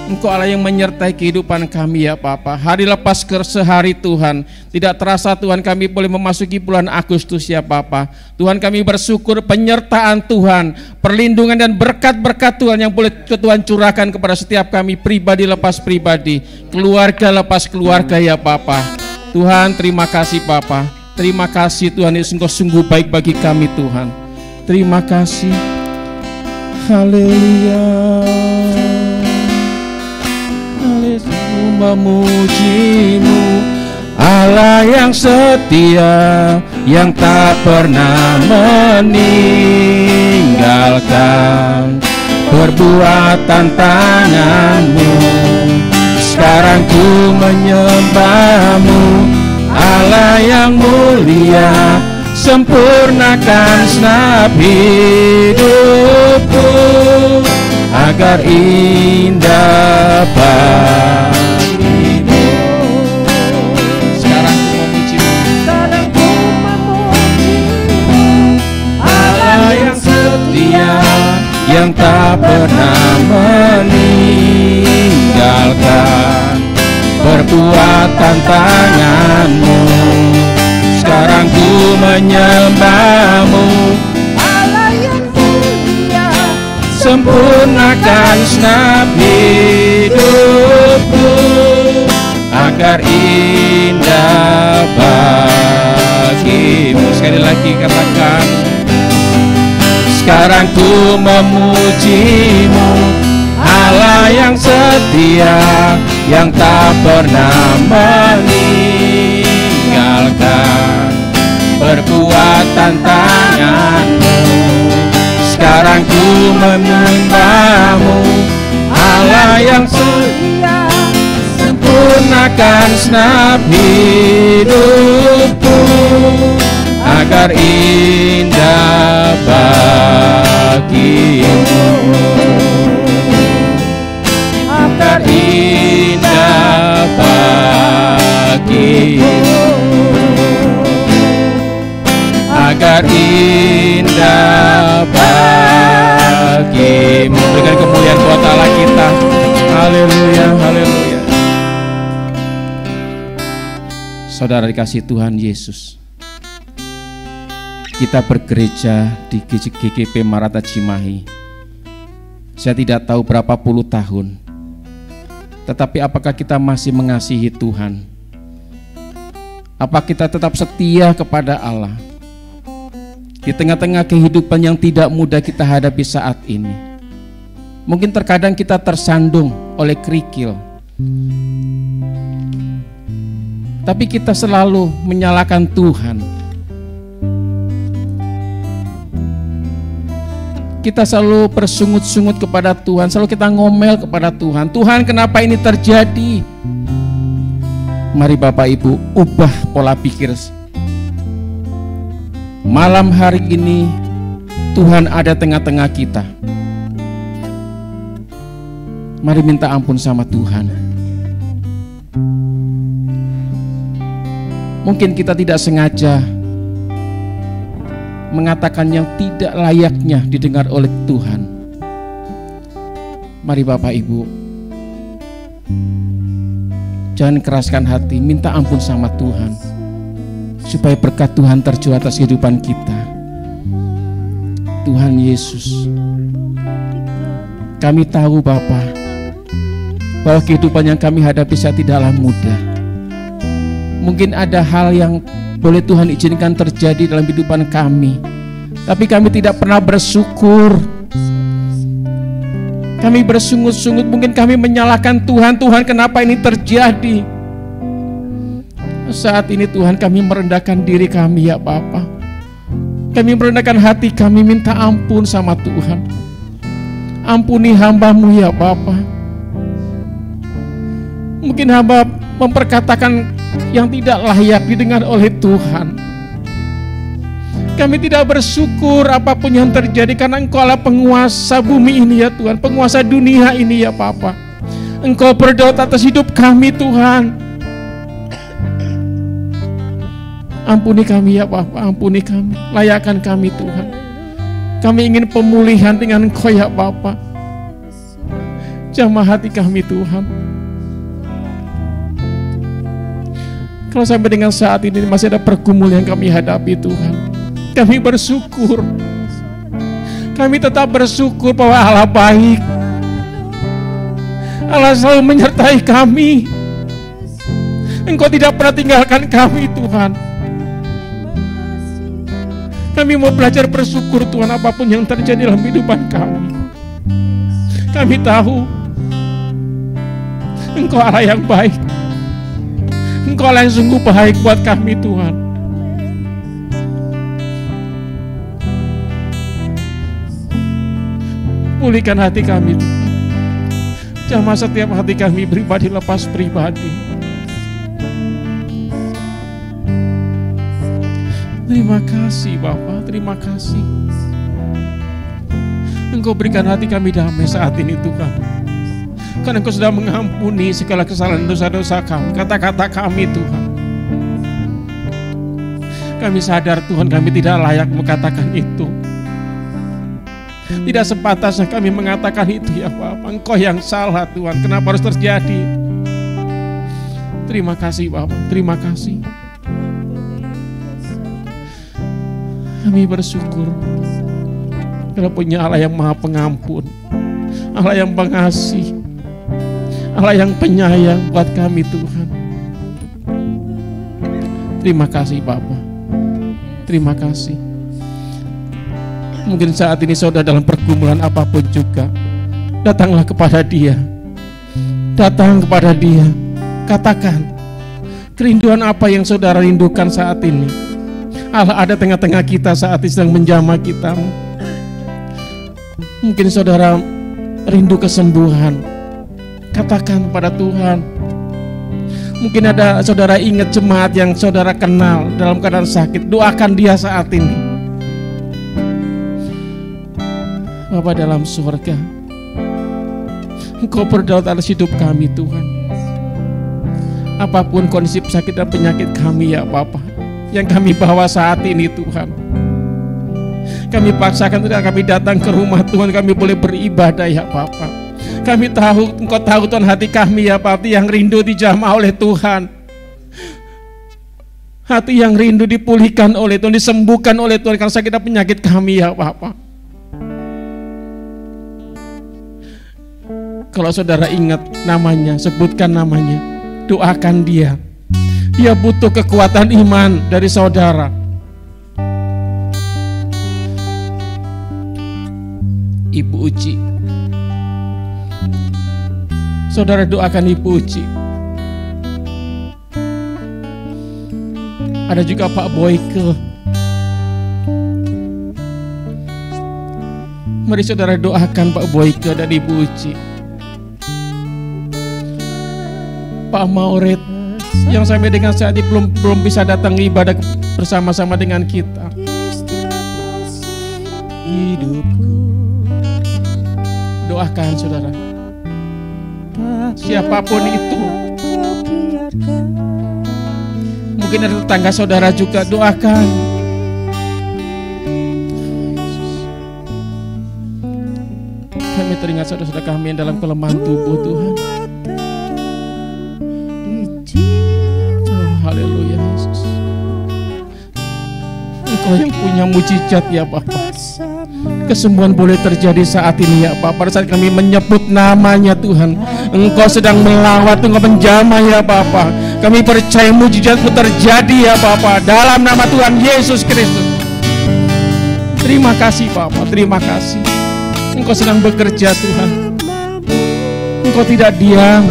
Engkau Allah yang menyertai kehidupan kami ya Bapa. Hari lepas sehari Tuhan, tidak terasa Tuhan kami boleh memasuki bulan Agustus ya Bapa. Tuhan kami bersyukur penyertaan Tuhan, perlindungan dan berkat-berkat Tuhan yang boleh Tuhan curahkan kepada setiap kami pribadi lepas pribadi, keluarga lepas keluarga ya Bapa. Tuhan terima kasih Bapa. Terima kasih Tuhan Yesus, Engkau sungguh baik bagi kami Tuhan. Terima kasih. Haleluya. Memuji-Mu Allah yang setia, yang tak pernah meninggalkan perbuatan tangan-Mu. Sekarang ku menyembah-Mu Allah yang mulia, sempurnakan segenap hidupku agar indah bagimu. Sekarang ku memuji-Mu Allah yang setia, yang tak pernah meninggalkan perbuatan tangan-Mu. Sekarang ku menyembah-Mu Allah yang mulia, sempurnakan segenap hidupku agar indah bagimu. Sekali lagi katakan, sekarang ku memuji-Mu Allah yang setia, yang tak pernah meninggalkan perbuatan tangan-Mu. Sekarang ku menyembah-Mu Allah yang setia, sempurnakan segenap hidupku agar indah bagimu, agar indah bagimu, agar indah bagimu. Berikan kemuliaan buat Allah kita. Haleluya, haleluya. Saudara dikasih Tuhan Yesus, kita bergereja di GKP Maranatha Cimahi. Saya tidak tahu berapa puluh tahun, tetapi apakah kita masih mengasihi Tuhan? Apa kita tetap setia kepada Allah di tengah-tengah kehidupan yang tidak mudah kita hadapi saat ini? Mungkin terkadang kita tersandung oleh kerikil, tapi kita selalu menyalahkan Tuhan. Kita selalu bersungut-sungut kepada Tuhan, selalu kita ngomel kepada Tuhan. Tuhan, kenapa ini terjadi? Mari Bapak Ibu ubah pola pikir. Malam hari ini Tuhan ada tengah-tengah kita. Mari minta ampun sama Tuhan. Mungkin kita tidak sengaja mengatakan yang tidak layaknya didengar oleh Tuhan. Mari Bapak Ibu, jangan keraskan hati, minta ampun sama Tuhan, supaya berkat Tuhan tercurah atas kehidupan kita. Tuhan Yesus, kami tahu Bapa, bahwa kehidupan yang kami hadapi saat tidaklah mudah. Mungkin ada hal yang boleh Tuhan izinkan terjadi dalam kehidupan kami, tapi kami tidak pernah bersyukur. Kami bersungut-sungut, mungkin kami menyalahkan Tuhan. Tuhan, kenapa ini terjadi? Saat ini Tuhan, kami merendahkan diri kami ya Bapa. Kami merendahkan hati kami, minta ampun sama Tuhan. Ampuni hamba-Mu ya Bapa. Mungkin hamba memperkatakan yang tidak layak didengar oleh Tuhan. Kami tidak bersyukur apapun yang terjadi, karena Engkau adalah penguasa bumi ini ya Tuhan, penguasa dunia ini ya Bapa. Engkau berdaud atas hidup kami Tuhan. Ampuni kami ya Bapa, ampuni kami, layakkan kami Tuhan. Kami ingin pemulihan dengan Engkau ya Bapa. Jamah hati kami Tuhan. Kalau sampai dengan saat ini masih ada pergumulan yang kami hadapi Tuhan, kami bersyukur. Kami tetap bersyukur bahwa Allah baik. Allah selalu menyertai kami. Engkau tidak pernah tinggalkan kami Tuhan. Kami mau belajar bersyukur Tuhan apapun yang terjadi dalam kehidupan kami. Kami tahu Engkau Allah yang baik. Engkau Allah yang sungguh baik buat kami Tuhan. Pulihkan hati kami Tuhan. Jamah setiap hati kami pribadi lepas pribadi. Terima kasih Bapa, terima kasih. Engkau berikan hati kami damai saat ini Tuhan. Karena Engkau sudah mengampuni segala kesalahan dosa-dosa kami, kata-kata kami Tuhan. Kami sadar Tuhan, kami tidak layak mengatakan itu. Tidak sepantasnya kami mengatakan itu ya Bapak. Engkau yang salah Tuhan, kenapa harus terjadi? Terima kasih Bapak, terima kasih. Kami bersyukur kalau punya Allah yang Maha Pengampun, Allah yang pengasih, Allah yang penyayang buat kami Tuhan. Terima kasih Bapak, terima kasih. Mungkin saat ini saudara dalam pergumulan apapun juga, datanglah kepada Dia. Datang kepada Dia. Katakan kerinduan apa yang saudara rindukan saat ini. Allah ada tengah-tengah kita saat ini sedang menjamah kita. Mungkin saudara rindu kesembuhan. Katakan pada Tuhan. Mungkin ada saudara ingat jemaat yang saudara kenal dalam keadaan sakit. Doakan dia saat ini. Bapa dalam surga, Engkau berdaud atas hidup kami Tuhan. Apapun kondisi sakit dan penyakit kami ya Bapa, yang kami bawa saat ini Tuhan, kami paksakan tidak kami datang ke rumah Tuhan, kami boleh beribadah ya Bapa. Kami tahu, Engkau tahu Tuhan hati kami ya Bapa, yang rindu dijamah oleh Tuhan, hati yang rindu dipulihkan oleh Tuhan, disembuhkan oleh Tuhan karena sakit dan penyakit kami ya Bapa. Kalau saudara ingat namanya, sebutkan namanya, doakan dia. Dia butuh kekuatan iman dari saudara. Ibu Uci, Saudara doakan dipuji. Ada juga Pak Boyke. Mari saudara doakan Pak Boyke dan dipuji. Pak Mauret yang sampai dengan saat ini belum bisa datang ibadah bersama-sama dengan kita. Hidupku, doakan saudara. Siapapun itu, mungkin ada tetangga saudara juga, doakan. Kami teringat saudara-saudara kami yang dalam kelemahan tubuh Tuhan. Oh, haleluya Yesus. Engkau yang punya mujizat ya Bapa. Kesembuhan boleh terjadi saat ini ya Bapa. Pada saat kami menyebut namanya Tuhan, Engkau sedang melawat, Engkau menjamah ya Bapa. Kami percaya mujizat-Mu terjadi ya Bapa, dalam nama Tuhan Yesus Kristus. Terima kasih Bapa, terima kasih. Engkau sedang bekerja Tuhan. Engkau tidak diam.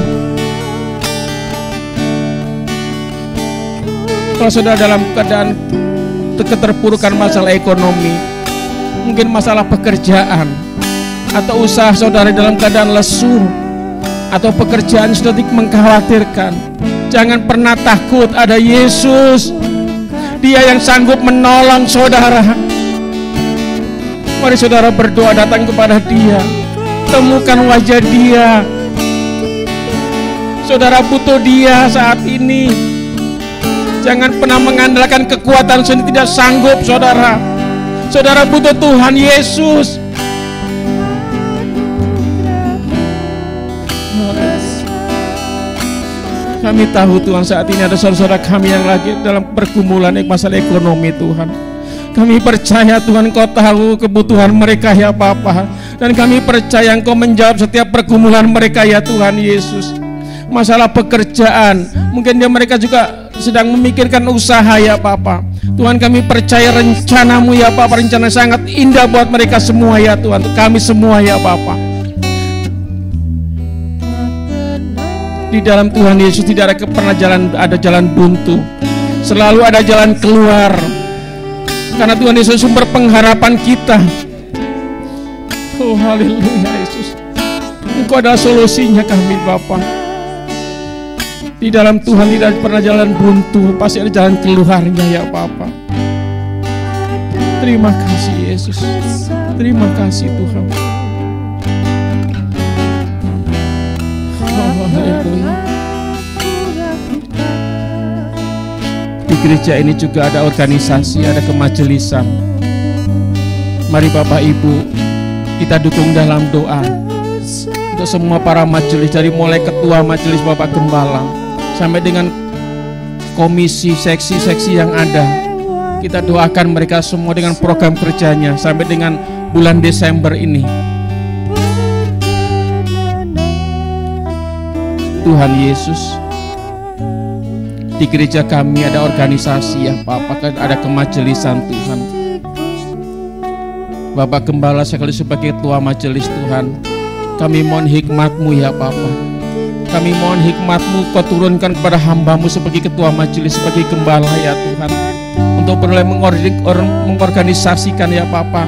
Kalau saudara dalam keadaan keterpurukan masalah ekonomi, mungkin masalah pekerjaan, atau usaha saudara dalam keadaan lesu, atau pekerjaan sudah mengkhawatirkan, jangan pernah takut. Ada Yesus, Dia yang sanggup menolong saudara. Mari saudara berdoa, datang kepada Dia, temukan wajah Dia. Saudara butuh Dia saat ini. Jangan pernah mengandalkan kekuatan sendiri, tidak sanggup saudara. Saudara butuh Tuhan Yesus. Kami tahu Tuhan saat ini ada saudara-saudara kami yang lagi dalam pergumulan masalah ekonomi Tuhan. Kami percaya Tuhan Engkau tahu kebutuhan mereka ya Bapa. Dan kami percaya Engkau menjawab setiap pergumulan mereka ya Tuhan Yesus. Masalah pekerjaan, mungkin mereka juga sedang memikirkan usaha ya Bapa. Tuhan kami percaya rencana-Mu ya Bapa, rencana sangat indah buat mereka semua ya Tuhan, untuk kami semua ya Bapa. Di dalam Tuhan Yesus tidak pernah ada jalan buntu, selalu ada jalan keluar. Karena Tuhan Yesus sumber pengharapan kita. Oh haleluya Yesus, Engkau adalah solusinya kami Bapa. Di dalam Tuhan tidak pernah jalan buntu, pasti ada jalan keluarnya ya Bapa. Terima kasih Yesus, terima kasih Tuhan. Oh haleluya. Di gereja ini juga ada organisasi, ada kemajelisan. Mari Bapak Ibu, kita dukung dalam doa untuk semua para majelis, dari mulai ketua majelis Bapak Gembala sampai dengan komisi, seksi-seksi yang ada. Kita doakan mereka semua dengan program kerjanya sampai dengan bulan Desember ini. Tuhan Yesus, di gereja kami ada organisasi ya Bapak, ada kemajelisan Tuhan. Bapak Gembala sekali sebagai ketua majelis Tuhan, kami mohon hikmat-Mu ya Bapak. Kami mohon hikmat-Mu Kau turunkan kepada hamba-Mu sebagai ketua majelis, sebagai gembala ya Tuhan, untuk boleh mengorganisasikan ya Bapak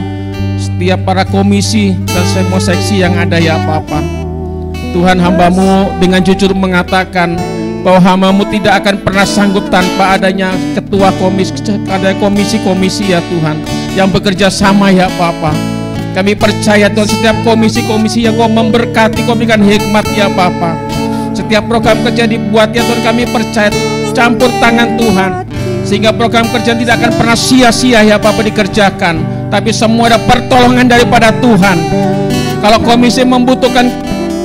setiap para komisi dan semua seksi yang ada ya Bapak. Tuhan, hamba-Mu dengan jujur mengatakan bahwa hamba-Mu tidak akan pernah sanggup tanpa adanya ketua komisi, ada komisi-komisi ya Tuhan yang bekerja sama ya Bapa. Kami percaya Tuhan, setiap komisi-komisi yang Kau memberkati, Kau berikan hikmat ya Bapa. Setiap program kerja dibuat ya Tuhan, kami percaya campur tangan Tuhan, sehingga program kerja tidak akan pernah sia-sia ya Bapa dikerjakan, tapi semua ada pertolongan daripada Tuhan. Kalau komisi membutuhkan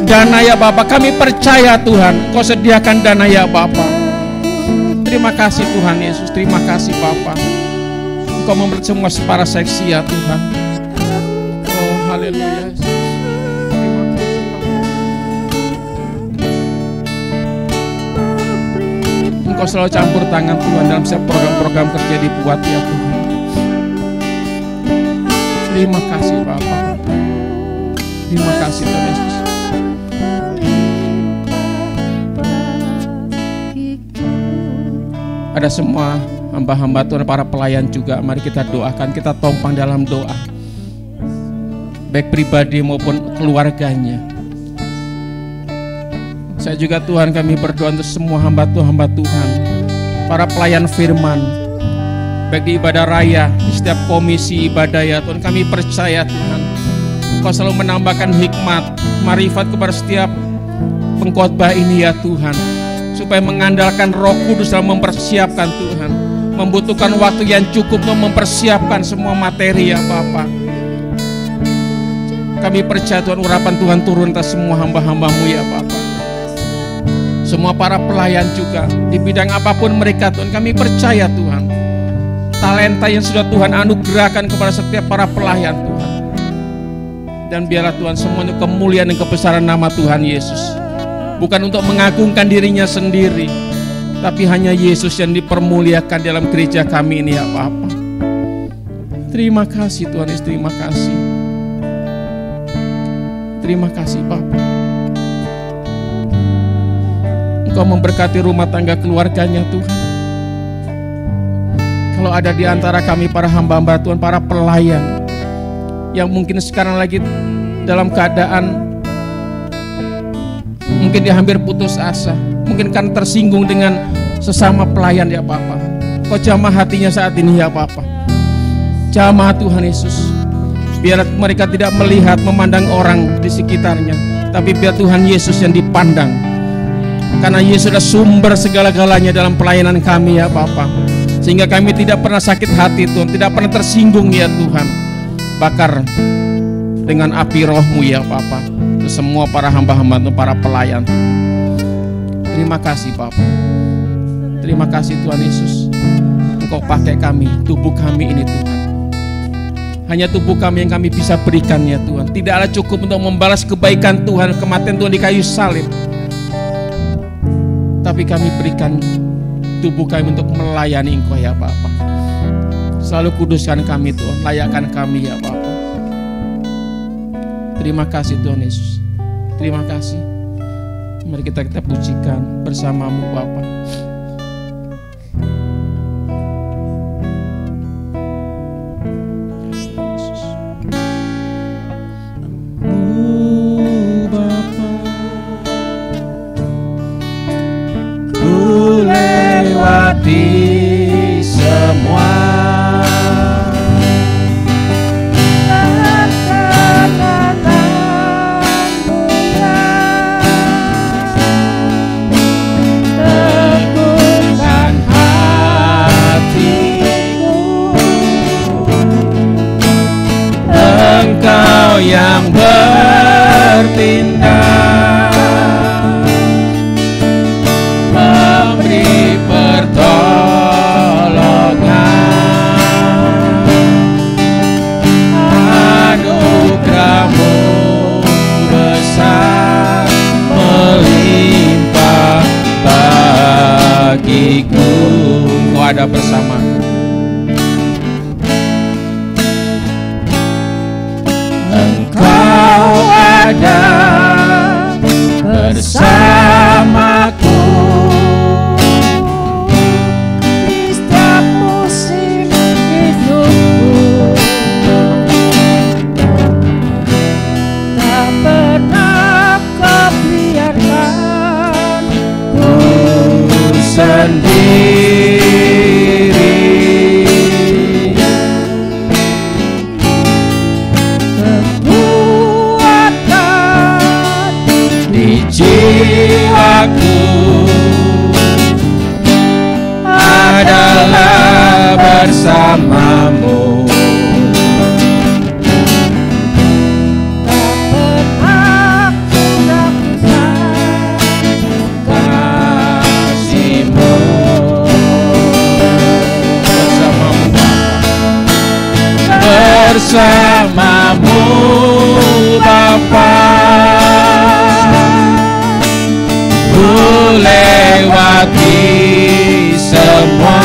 dana ya Bapa, kami percaya Tuhan Kau sediakan dana ya Bapa. Terima kasih Tuhan Yesus, terima kasih Bapa. Engkau memberkati semua para seksi ya Tuhan. Oh haleluya. Engkau selalu campur tangan Tuhan dalam setiap program-program kerja dibuat ya Tuhan. Terima kasih Bapa. Terima kasih Tuhan Yesus. Ada semua hamba-hamba Tuhan, para pelayan juga. Mari kita doakan, kita tompang dalam doa, baik pribadi maupun keluarganya. Saya juga Tuhan, kami berdoa untuk semua hamba Tuhan, para pelayan firman, baik di ibadah raya, di setiap komisi ibadah ya Tuhan. Kami percaya Tuhan, Kau selalu menambahkan hikmat, marifat kepada setiap pengkhotbah ini ya Tuhan, supaya mengandalkan Roh Kudus dalam mempersiapkan Tuhan. Membutuhkan waktu yang cukup untuk mempersiapkan semua materi ya Bapa. Kami percaya Tuhan, urapan Tuhan turun atas semua hamba-hamba-Mu ya Bapa. Semua para pelayan juga di bidang apapun mereka Tuhan, kami percaya Tuhan, talenta yang sudah Tuhan anugerahkan kepada setiap para pelayan Tuhan. Dan biarlah Tuhan semuanya kemuliaan dan kebesaran nama Tuhan Yesus, bukan untuk mengagungkan dirinya sendiri, tapi hanya Yesus yang dipermuliakan dalam gereja kami ini ya Bapa. Terima kasih Tuhan Yesus, terima kasih. Terima kasih Bapa. Engkau memberkati rumah tangga keluarganya Tuhan. Kalau ada di antara kami para hamba-hamba Tuhan, para pelayan yang mungkin sekarang lagi dalam keadaan mungkin dia hampir putus asa, mungkin kan tersinggung dengan sesama pelayan ya Bapa. Kau jamah hatinya saat ini ya Bapa. Jamah Tuhan Yesus. Biar mereka tidak melihat, memandang orang di sekitarnya, tapi biar Tuhan Yesus yang dipandang. Karena Yesus adalah sumber segala-galanya dalam pelayanan kami ya Bapa. Sehingga kami tidak pernah sakit hati Tuhan, tidak pernah tersinggung ya Tuhan. Bakar dengan api Roh-Mu ya Bapa, untuk semua para hamba-hamba, untuk para pelayan. Terima kasih Bapa. Terima kasih Tuhan Yesus. Engkau pakai kami, tubuh kami ini Tuhan. Hanya tubuh kami yang kami bisa berikan ya Tuhan. Tidaklah cukup untuk membalas kebaikan Tuhan, kematian Tuhan di kayu salib. Tapi kami berikan tubuh kami untuk melayani Engkau ya Bapa. Selalu kuduskan kami Tuhan, layakkan kami ya Bapa. Terima kasih Tuhan Yesus. Terima kasih. Mari kita pujikan bersama-Mu Bapa. Semua teguhkan hatiku, Engkau yang bertindak, memberi anugerah-Mu besar melimpah bagiku. Engkau ada bersamaku. Engkau ada bersamaku di setiap musim hidupku. Tak pernah Kau biarkan ku sendiri. Kekuatan di jiwaku adalah bersama-Mu. Tak pernah ku ragukan kasih-Mu. Bersama-Mu Bapa, ku lewati semua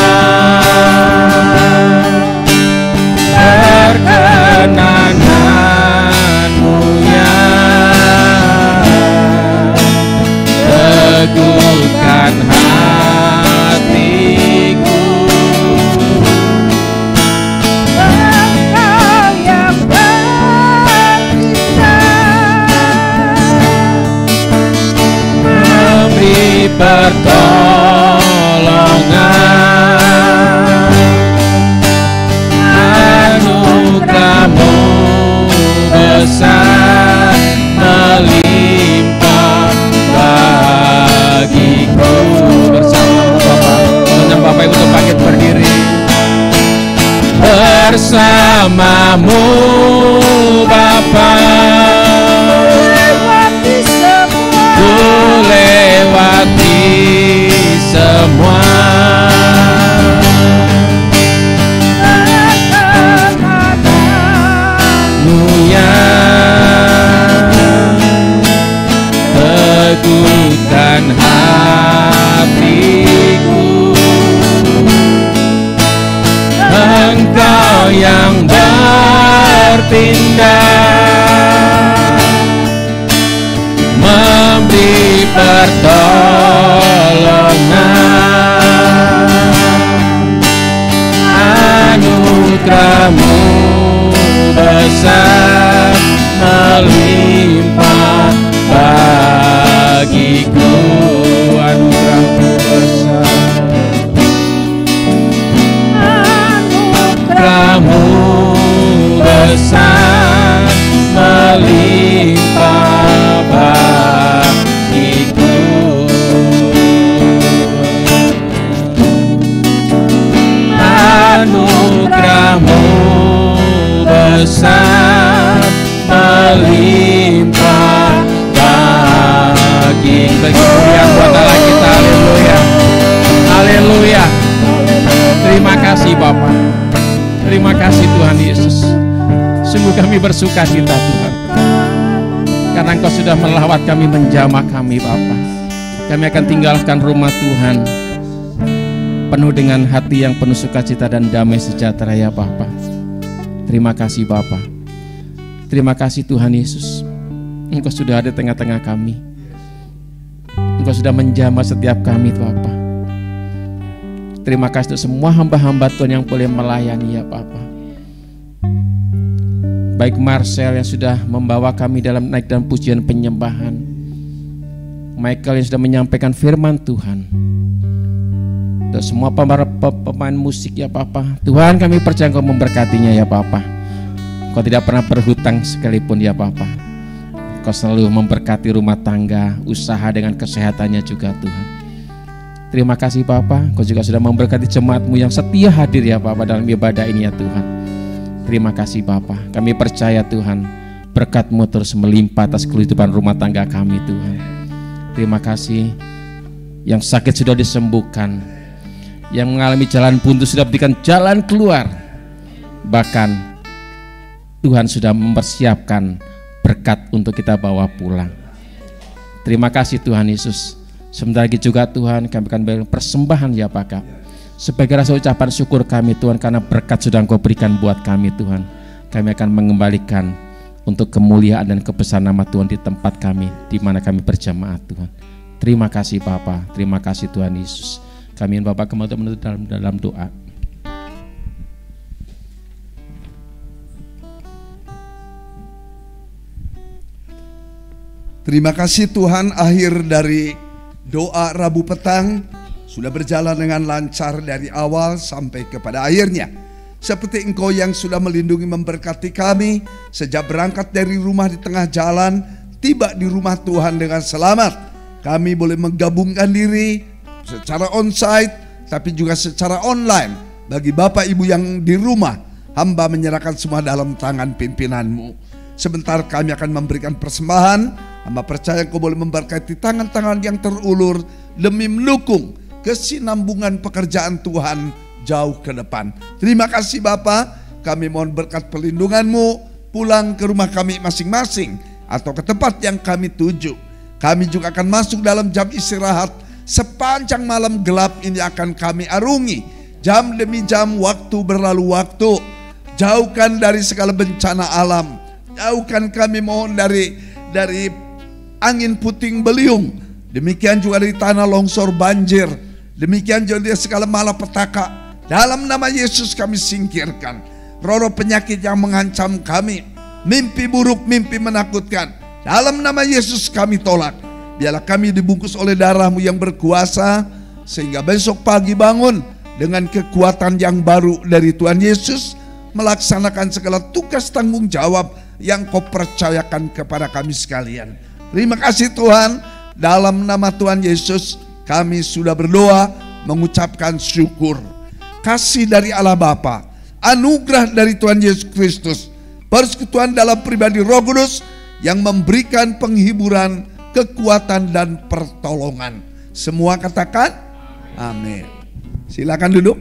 pertolongan, anugerah-Mu besar melimpah bagiku. Bersama Bapak, undang Bapak Ibu untuk bangkit berdiri. Bersama-Mu Bapa, ku lewati semua. Teguhkan hatiku, Engkau yang bertindak, memberi pertolongan, anugerah-Mu besar melimpah bagiku. Anugerah-Mu besar, anugerah-Mu besar melimpah bagiku. Anugerah-Mu besar melimpah bagi kemuliaan buat Allah kita. Haleluya, haleluya. Terima kasih Bapa, terima kasih Tuhan Yesus. Sungguh kami bersuka cita Tuhan, karena Engkau sudah melawat kami, menjamah kami Bapa. Kami akan tinggalkan rumah Tuhan penuh dengan hati yang penuh sukacita dan damai sejahtera ya Bapa. Terima kasih Bapa, terima kasih Tuhan Yesus. Engkau sudah ada di tengah-tengah kami, Engkau sudah menjamah setiap kami Bapa. Terima kasih untuk semua hamba-hamba Tuhan yang boleh melayani ya Bapa. Baik Marcel yang sudah membawa kami dalam naik dan pujian penyembahan, Michael yang sudah menyampaikan firman Tuhan, untuk semua pemain musik ya Bapa. Tuhan kami percaya Engkau memberkatinya ya Bapa. Engkau tidak pernah berhutang sekalipun ya Bapa. Engkau selalu memberkati rumah tangga, usaha dengan kesehatannya juga Tuhan. Terima kasih Bapa, Engkau juga sudah memberkati jemaat-Mu yang setia hadir ya Bapa dalam ibadah ini ya Tuhan. Terima kasih Bapa, kami percaya Tuhan berkat-Mu terus melimpah atas kehidupan rumah tangga kami Tuhan. Terima kasih, yang sakit sudah disembuhkan, yang mengalami jalan buntu sudah diberikan jalan keluar, bahkan Tuhan sudah mempersiapkan berkat untuk kita bawa pulang. Terima kasih Tuhan Yesus. Sebentar lagi juga Tuhan kami akan berikan persembahan ya Pak, sebagai rasa ucapan syukur kami Tuhan, karena berkat sudah Engkau berikan buat kami Tuhan. Kami akan mengembalikan untuk kemuliaan dan kebesaran nama Tuhan di tempat kami, di mana kami berjamaah Tuhan. Terima kasih Bapa, terima kasih Tuhan Yesus. Kami ingin Bapak kembali menutup dalam doa. Terima kasih Tuhan, akhir dari doa Rabu petang sudah berjalan dengan lancar dari awal sampai kepada akhirnya. Seperti Engkau yang sudah melindungi memberkati kami sejak berangkat dari rumah di tengah jalan, tiba di rumah Tuhan dengan selamat. Kami boleh menggabungkan diri secara onsite tapi juga secara online. Bagi Bapak Ibu yang di rumah, hamba menyerahkan semua dalam tangan pimpinan-Mu. Sebentar kami akan memberikan persembahan. Hamba percaya Engkau boleh memberkati tangan-tangan yang terulur demi mendukung kesinambungan pekerjaan Tuhan jauh ke depan. Terima kasih Bapa, kami mohon berkat perlindungan-Mu pulang ke rumah kami masing-masing atau ke tempat yang kami tuju. Kami juga akan masuk dalam jam istirahat. Sepanjang malam gelap ini akan kami arungi. Jam demi jam, waktu berlalu waktu. Jauhkan dari segala bencana alam. Jauhkan kami mohon dari angin puting beliung. Demikian juga dari tanah longsor banjir. Demikian juga dari segala malapetaka. Dalam nama Yesus kami singkirkan roh-roh penyakit yang mengancam kami. Mimpi buruk, mimpi menakutkan, dalam nama Yesus kami tolak. Biarlah kami dibungkus oleh darah-Mu yang berkuasa, sehingga besok pagi bangun dengan kekuatan yang baru dari Tuhan Yesus, melaksanakan segala tugas tanggung jawab yang Kau percayakan kepada kami sekalian. Terima kasih Tuhan, dalam nama Tuhan Yesus kami sudah berdoa mengucapkan syukur. Kasih dari Allah Bapa, anugerah dari Tuhan Yesus Kristus, persekutuan dalam pribadi Roh Kudus yang memberikan penghiburan, kekuatan dan pertolongan. Semua katakan amin. Silakan duduk.